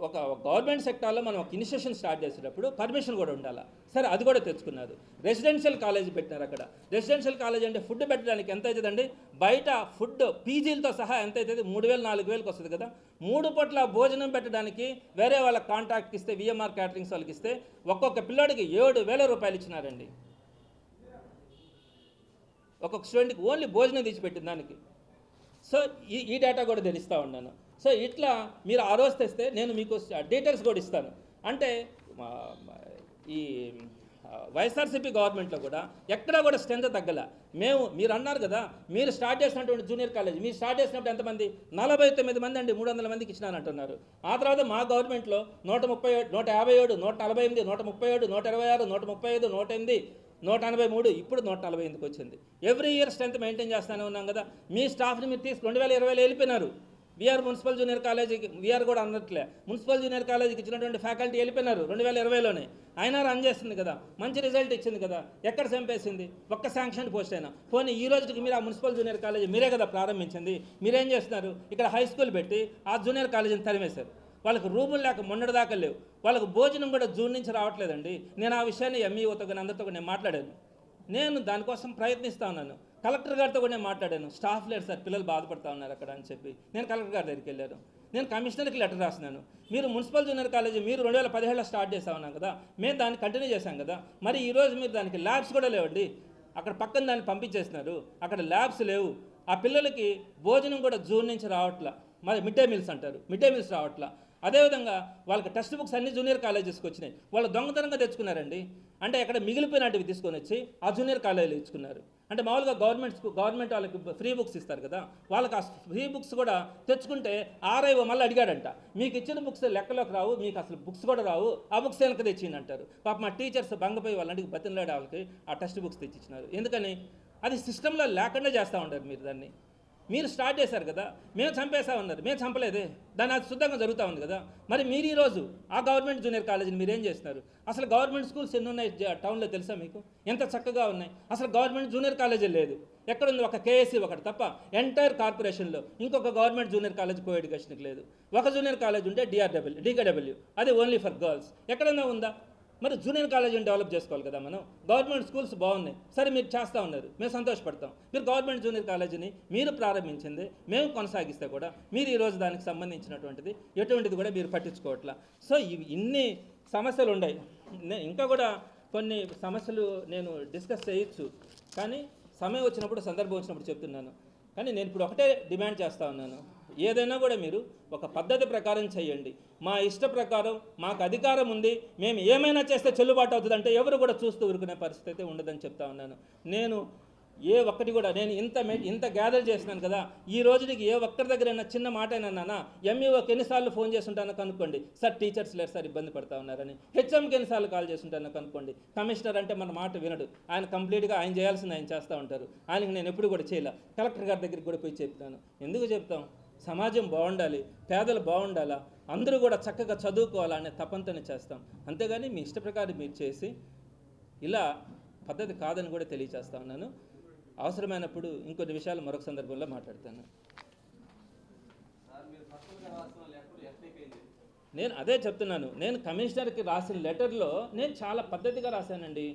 B: ఒక గవర్నమెంట్ సెక్టార్లో మనం ఒక ఇనిషియేషన్ స్టార్ట్ చేసేటప్పుడు పర్మిషన్ కూడా ఉండాలి. సరే, అది కూడా తెచ్చుకున్నారు. రెసిడెన్షియల్ కాలేజ్ పెట్టినారు. అక్కడ రెసిడెన్షియల్ కాలేజ్ అంటే ఫుడ్ పెట్టడానికి ఎంత అవుతుందండి? బయట ఫుడ్ పీజీలతో సహా ఎంత అవుతుంది? 3,000-4,000కి వస్తుంది కదా. 3 పూట్ల భోజనం పెట్టడానికి వేరే వాళ్ళకి కాంట్రాక్ట్ ఇస్తే, విఎంఆర్ క్యాటరింగ్స్ వాళ్ళకి ఇస్తే ఒక్కొక్క పిల్లోడికి 7,000 రూపాయలు ఇచ్చినారండి. ఒక్కొక్క స్టూడెంట్కి ఓన్లీ భోజనం తెచ్చిపెట్టిన దానికి. సో ఈ డేటా కూడా తెలుస్తూ ఉన్నాను. సో ఇట్లా మీరు ఆ రోజు తెస్తే నేను మీకు డీటెయిల్స్ కూడా ఇస్తాను. అంటే ఈ వైఎస్ఆర్సీపీ గవర్నమెంట్లో కూడా ఎక్కడా కూడా స్ట్రెంత్ తగ్గల. మీరు అన్నారు కదా, మీరు స్టార్ట్ చేసినటువంటి జూనియర్ కాలేజ్ మీరు స్టార్ట్ చేసినప్పుడు ఎంతమంది? 49 మంది అండి, 300 మందికి ఇచ్చినానంటున్నారు. ఆ తర్వాత మా గవర్నమెంట్లో 137, 157, 148, 137, 126, 135, 108, 183, ఇప్పుడు 148కి వచ్చింది. ఎవ్రీ ఇయర్ స్ట్రెంత్ మెయింటైన్ చేస్తూనే ఉన్నాం కదా. మీ స్టాఫ్ని మీరు తీసి 2020లో వెళ్ళిపోయినారు. విఆర్ మున్సిపల్ జూనియర్ కాలేజీకి, విఆర్ కూడా అన్నట్లే మున్సిపల్ జూనియర్ కాలేజీకి ఇచ్చినటువంటి ఫ్యాకల్టీ వెళ్ళిపోయినారు 2020లోనే. అయినా రన్ చేస్తుంది కదా, మంచి రిజల్ట్ ఇచ్చింది కదా. ఎక్కడ చంపేసింది? ఒక్క శాంక్షన్ పోస్ట్ అయినా. పోనీ ఈ రోజుకి మీరు ఆ మున్సిపల్ జూనియర్ కాలేజీ మీరే కదా ప్రారంభించింది. మీరేం చేస్తున్నారు? ఇక్కడ హై స్కూల్ పెట్టి ఆ జూనియర్ కాలేజీని తరిమేశారు. వాళ్ళకి రూములు లేక మొన్నటిదాకా లేవు. వాళ్ళకు భోజనం కూడా జూన్ నుంచి రావట్లేదండి. నేను ఆ విషయాన్ని ఎంఈఓతో కానీ అందరితో కూడా నేను మాట్లాడాను. నేను దానికోసం ప్రయత్నిస్తూ ఉన్నాను. కలెక్టర్ గారితో కూడా నేను మాట్లాడాను. స్టాఫ్ లేరు సార్, పిల్లలు బాధపడుతూ ఉన్నారు అక్కడ అని చెప్పి నేను కలెక్టర్ గారి దగ్గరికి వెళ్ళాను. నేను కమిషనర్కి లెటర్ రాసినాను. మీరు మున్సిపల్ జూనియర్ కాలేజీ మీరు 2017లో స్టార్ట్ చేస్తా ఉన్నాం కదా, మేము దాన్ని కంటిన్యూ చేశాం కదా. మరి ఈరోజు మీరు దానికి ల్యాబ్స్ కూడా లేవండి. అక్కడ పక్కన దాన్ని పంపించేసినారు. అక్కడ ల్యాబ్స్ లేవు. ఆ పిల్లలకి భోజనం కూడా జూన్ నుంచి రావట్లా. మరి మిడ్ డే మీల్స్ అంటారు, మిడ్ డే మీల్స్ రావట్లా. అదేవిధంగా వాళ్ళకి టెక్స్ట్ బుక్స్ అన్ని జూనియర్ కాలేజెస్కి వచ్చినాయి. వాళ్ళు దొంగతనంగా తెచ్చుకున్నారండి. అంటే అక్కడ మిగిలిపోయినటివి తీసుకొని వచ్చి ఆ జూనియర్ కాలేజీలో ఇచ్చుకున్నారు. అంటే మామూలుగా గవర్నమెంట్ వాళ్ళకి ఫ్రీ బుక్స్ ఇస్తారు కదా, వాళ్ళకి ఆ ఫ్రీ బుక్స్ కూడా తెచ్చుకుంటే ఆర్ఐఓ మళ్ళీ అడిగాడంట, మీకు ఇచ్చిన బుక్స్ లెక్కలోకి రావు, మీకు అసలు బుక్స్ కూడా రావు, ఆ బుక్స్ వెనక తెచ్చింది అంటారు. పాప మా టీచర్స్ బంగపోయి వాళ్ళంటికి బతిలాడే వాళ్ళకి ఆ టెక్స్ట్ బుక్స్ తెచ్చిచ్చినారు. ఎందుకని? అది సిస్టంలో లేకుండా చేస్తూ ఉంటారు మీరు దాన్ని. మీరు స్టార్ట్ చేశారు కదా, మేము చంపేసా ఉన్నారు. మేము చంపలేదే, దాన్ని అది శుద్ధంగా జరుగుతూ ఉంది కదా. మరి మీరు ఈరోజు ఆ గవర్నమెంట్ జూనియర్ కాలేజీని మీరేం చేస్తున్నారు? అసలు గవర్నమెంట్ స్కూల్స్ ఎన్ని ఉన్నాయి టౌన్లో తెలుసా మీకు? ఎంత చక్కగా ఉన్నాయి. అసలు గవర్నమెంట్ జూనియర్ కాలేజీ లేదు. ఎక్కడుంది? ఒక కేఎస్సీ ఒకటి తప్ప ఎంటైర్ కార్పొరేషన్లో ఇంకొక గవర్నమెంట్ జూనియర్ కాలేజ్ కో ఎడ్యుకేషన్కి లేదు. ఒక జూనియర్ కాలేజ్ ఉంటే డీకేడబ్ల్యూ, అది ఓన్లీ ఫర్ గర్ల్స్. ఎక్కడైనా ఉందా? మరి జూనియర్ కాలేజీని డెవలప్ చేసుకోవాలి కదా మనం. గవర్నమెంట్ స్కూల్స్ బాగున్నాయి, సరే మీరు చేస్తూ ఉన్నారు, మేము సంతోషపడతాం. మీరు గవర్నమెంట్ జూనియర్ కాలేజీని మీరు ప్రారంభించింది, మేము కొనసాగిస్తే కూడా మీరు ఈరోజు దానికి సంబంధించినటువంటిది ఎటువంటిది కూడా మీరు పట్టించుకోవట్లా. సో ఇన్ని సమస్యలు ఉన్నాయి. ఇంకా కూడా కొన్ని సమస్యలు నేను డిస్కస్ చేయొచ్చు, కానీ సమయం వచ్చినప్పుడు, సందర్భం వచ్చినప్పుడు చెప్తున్నాను. కానీ నేను ఇప్పుడు ఒకటే డిమాండ్ చేస్తూ ఉన్నాను, ఏదైనా కూడా మీరు ఒక పద్ధతి ప్రకారం చేయండి. మా ఇష్ట ప్రకారం మాకు అధికారం ఉంది, మేము ఏమైనా చేస్తే చెల్లుబాటు అవుతుందంటే ఎవరు కూడా చూస్తూ ఊరుకునే పరిస్థితి అయితే ఉండదని చెప్తా ఉన్నాను. నేను ఏ ఒక్కటి కూడా నేను ఇంత గ్యాదర్ చేసినాను కదా, ఈ రోజుకి ఏ ఒక్కరి దగ్గరైనా చిన్న మాట అయినా ఎంఈఓకి ఎన్నిసార్లు ఫోన్ చేస్తుంటానో కనుక్కోండి, సార్ టీచర్స్ లేరు సార్ ఇబ్బంది పడతా ఉన్నారని. హెచ్ఎంకి ఎన్నిసార్లు కాల్ చేస్తుంటానో కనుక్కోండి. కమిషనర్ అంటే మన మాట వినడు, ఆయన కంప్లీట్గా ఆయన చేయాల్సింది ఆయన చేస్తూ ఉంటారు. ఆయనకి నేను ఎప్పుడు కూడా చేయలే. కలెక్టర్ గారి దగ్గరికి కూడా పోయి చెప్తాను. ఎందుకు చెప్తాం? సమాజం బాగుండాలి, పేదలు బాగుండాలా, అందరూ కూడా చక్కగా చదువుకోవాలనే తపంతోనే చేస్తాం. అంతేగాని మీ ఇష్ట ప్రకారం మీరు చేసి ఇలా పద్ధతి కాదని కూడా తెలియచేస్తా ఉన్నాను. అవసరమైనప్పుడు ఇంకొన్ని విషయాలు మరొక సందర్భంలో మాట్లాడతాను. నేను అదే చెప్తున్నాను, నేను కమిషనర్కి రాసిన లెటర్లో నేను చాలా పద్ధతిగా రాశానండి.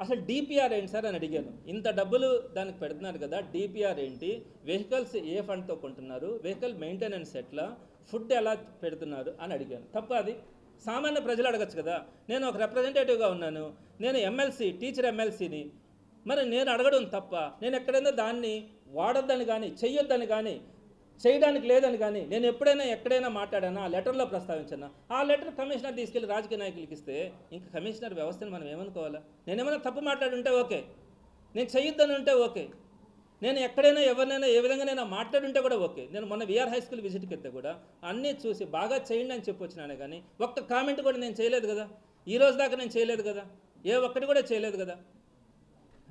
B: అసలు డిపిఆర్ ఏంటి సార్ అని అడిగాను. ఇంత డబ్బులు దానికి పెడుతున్నారు కదా, డిపిఆర్ ఏంటి, వెహికల్స్ ఏ ఫండ్తో కొంటున్నారు, వెహికల్ మెయింటెనెన్స్ ఎట్లా, ఫుడ్ ఎలా పెడుతున్నారు అని అడిగాను. తప్ప అది సామాన్య ప్రజలు అడగచ్చు కదా. నేను ఒక రిప్రజెంటేటివ్గా ఉన్నాను, నేను ఎమ్మెల్సీ, టీచర్ ఎమ్మెల్సీని. మరి నేను అడగడం తప్ప? నేను ఎక్కడైనా దాన్ని వాడొద్దని కానీ, చెయ్యొద్దని కానీ, చేయడానికి లేదని కానీ నేను ఎప్పుడైనా ఎక్కడైనా మాట్లాడానా, ఆ లెటర్లో ప్రస్తావించానా? ఆ లెటర్ కమిషనర్ తీసుకెళ్ళి రాజకీయ నాయకులకి ఇస్తే ఇంకా కమిషనర్ వ్యవస్థను మనం ఏమనుకోవాలా? నేనేమైనా తప్పు మాట్లాడుంటే ఓకే, నేను చెయ్యొద్దని ఉంటే ఓకే, నేను ఎక్కడైనా ఎవరినైనా ఏ విధంగానైనా మాట్లాడుంటే కూడా ఓకే. నేను మొన్న విఆర్ హై స్కూల్ విజిట్కి వెళ్తే కూడా అన్నీ చూసి బాగా చేయండి అని చెప్పొచ్చినానే కానీ ఒక్క కామెంట్ కూడా నేను చేయలేదు కదా. ఈ రోజు దాకా నేను చేయలేదు కదా, ఏ ఒక్కటి కూడా చేయలేదు కదా.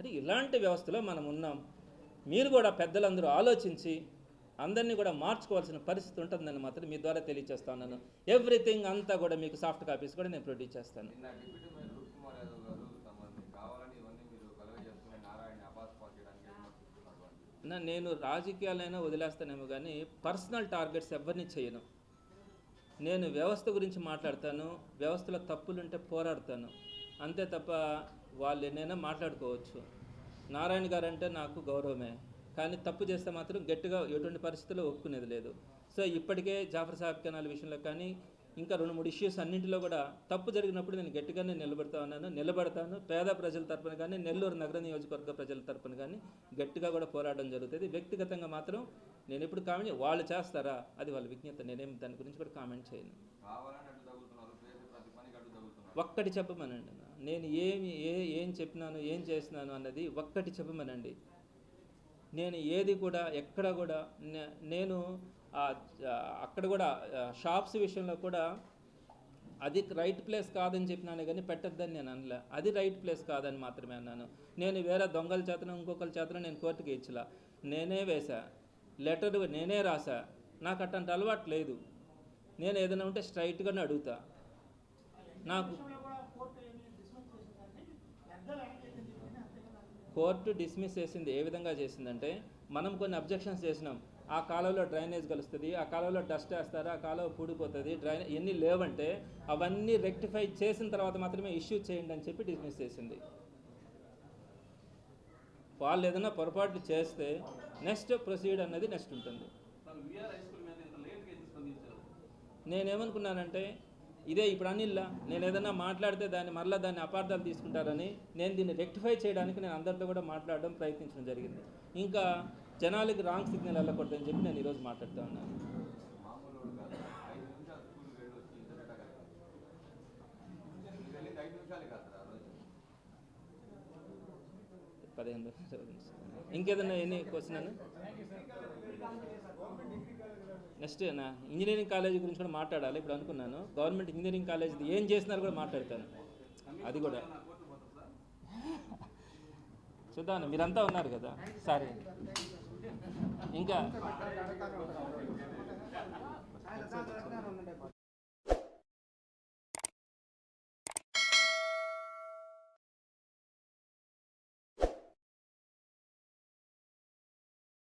B: అది ఇలాంటి వ్యవస్థలో మనం ఉన్నాం. మీరు కూడా పెద్దలందరూ ఆలోచించి అందరినీ కూడా మార్చుకోవాల్సిన పరిస్థితి ఉంటుందని మాత్రం మీ ద్వారా తెలియజేస్తా ఉన్నాను. ఎవ్రీథింగ్ అంతా కూడా మీకు సాఫ్ట్ కాపీస్ కూడా నేను ప్రొడ్యూస్ చేస్తాను. నేను రాజకీయాలైనా వదిలేస్తానేమో కానీ పర్సనల్ టార్గెట్స్ ఎవరిని చేయను. నేను వ్యవస్థ గురించి మాట్లాడతాను, వ్యవస్థలో తప్పులుంటే పోరాడతాను, అంతే తప్ప వాళ్ళు ఎన్నైనా మాట్లాడుకోవచ్చు. నారాయణ గారు అంటే నాకు గౌరవమే, కానీ తప్పు చేస్తే మాత్రం గట్టిగా ఎటువంటి పరిస్థితుల్లో ఒప్పుకునేది లేదు. సో ఇప్పటికే జాఫర్ సాహెబ్ కెనాల్ విషయంలో కానీ ఇంకా 2-3 ఇష్యూస్ అన్నింటిలో కూడా తప్పు జరిగినప్పుడు నేను గట్టిగానే నిలబడతాను. పేద ప్రజల తరపున కానీ, నెల్లూరు నగర నియోజకవర్గ ప్రజల తరపున కానీ గట్టిగా కూడా పోరాడడం జరుగుతుంది. వ్యక్తిగతంగా మాత్రం నేను ఎప్పుడు కామెంట్, వాళ్ళు చేస్తారా అది వాళ్ళ విజ్ఞత, నేనేం దాని గురించి కూడా కామెంట్ చేయను. ఒక్కటి చెప్పమనండి, నేను ఏం చెప్పినాను, ఏం చేసినాను అన్నది ఒక్కటి చెప్పమనండి. నేను ఏది కూడా ఎక్కడ కూడా నేను అక్కడ కూడా షాప్స్ విషయంలో కూడా అది రైట్ ప్లేస్ కాదని చెప్పినాను కానీ పెట్టద్దని నేను అనలే. అది రైట్ ప్లేస్ కాదని మాత్రమే అన్నాను. నేను వేరే దొంగల చేతను ఇంకొకరి చేతను నేను కోర్టుకి ఇచ్చలా, నేనే వేసా లెటర్, నేనే రాసా. నాకు అట్లాంటి అలవాటు లేదు. నేను ఏదైనా ఉంటే స్ట్రైట్గానే అడుగుతా. నాకు కోర్టు డిస్మిస్ చేసింది ఏ విధంగా చేసిందంటే, మనం కొన్ని అబ్జెక్షన్స్ చేసినాం, ఆ కాలంలో డ్రైనేజ్ కలుస్తుంది, ఆ కాలంలో డస్ట్ వేస్తారు, ఆ కాలువ పూడిపోతుంది, ఎన్ని లేవంటే అవన్నీ రెక్టిఫై చేసిన తర్వాత మాత్రమే ఇష్యూ చేయండి అని చెప్పి డిస్మిస్ చేసింది. వాళ్ళు ఏదైనా పొరపాట్లు చేస్తే నెక్స్ట్ ప్రొసీడ్ అన్నది నెక్స్ట్ ఉంటుంది. నేనేమనుకున్నానంటే ఇదే ఇప్పుడు అనిల్లా నేను ఏదైనా మాట్లాడితే దాన్ని అపార్థాలు తీసుకుంటారని నేను దీన్ని రెక్టిఫై చేయడానికి నేను అందరితో కూడా మాట్లాడడం ప్రయత్నించడం జరిగింది. ఇంకా జనాలకి రాంగ్ సిగ్నల్ వెళ్ళకూడదని చెప్పి నేను ఈరోజు మాట్లాడుతూ ఉన్నాను. 15 ఇంకేదన్నా ఎన్ని క్వశ్చన్ అన్న నెక్స్ట్ నా ఇంజనీరింగ్ కాలేజీ గురించి కూడా మాట్లాడాలి. ఇప్పుడు అనుకున్నాను గవర్నమెంట్ ఇంజనీరింగ్ కాలేజీ ఏం చేసినారు కూడా మాట్లాడతాను. అది కూడా చూద్దాం, మీరంతా ఉన్నారు కదా. సరే ఇంకా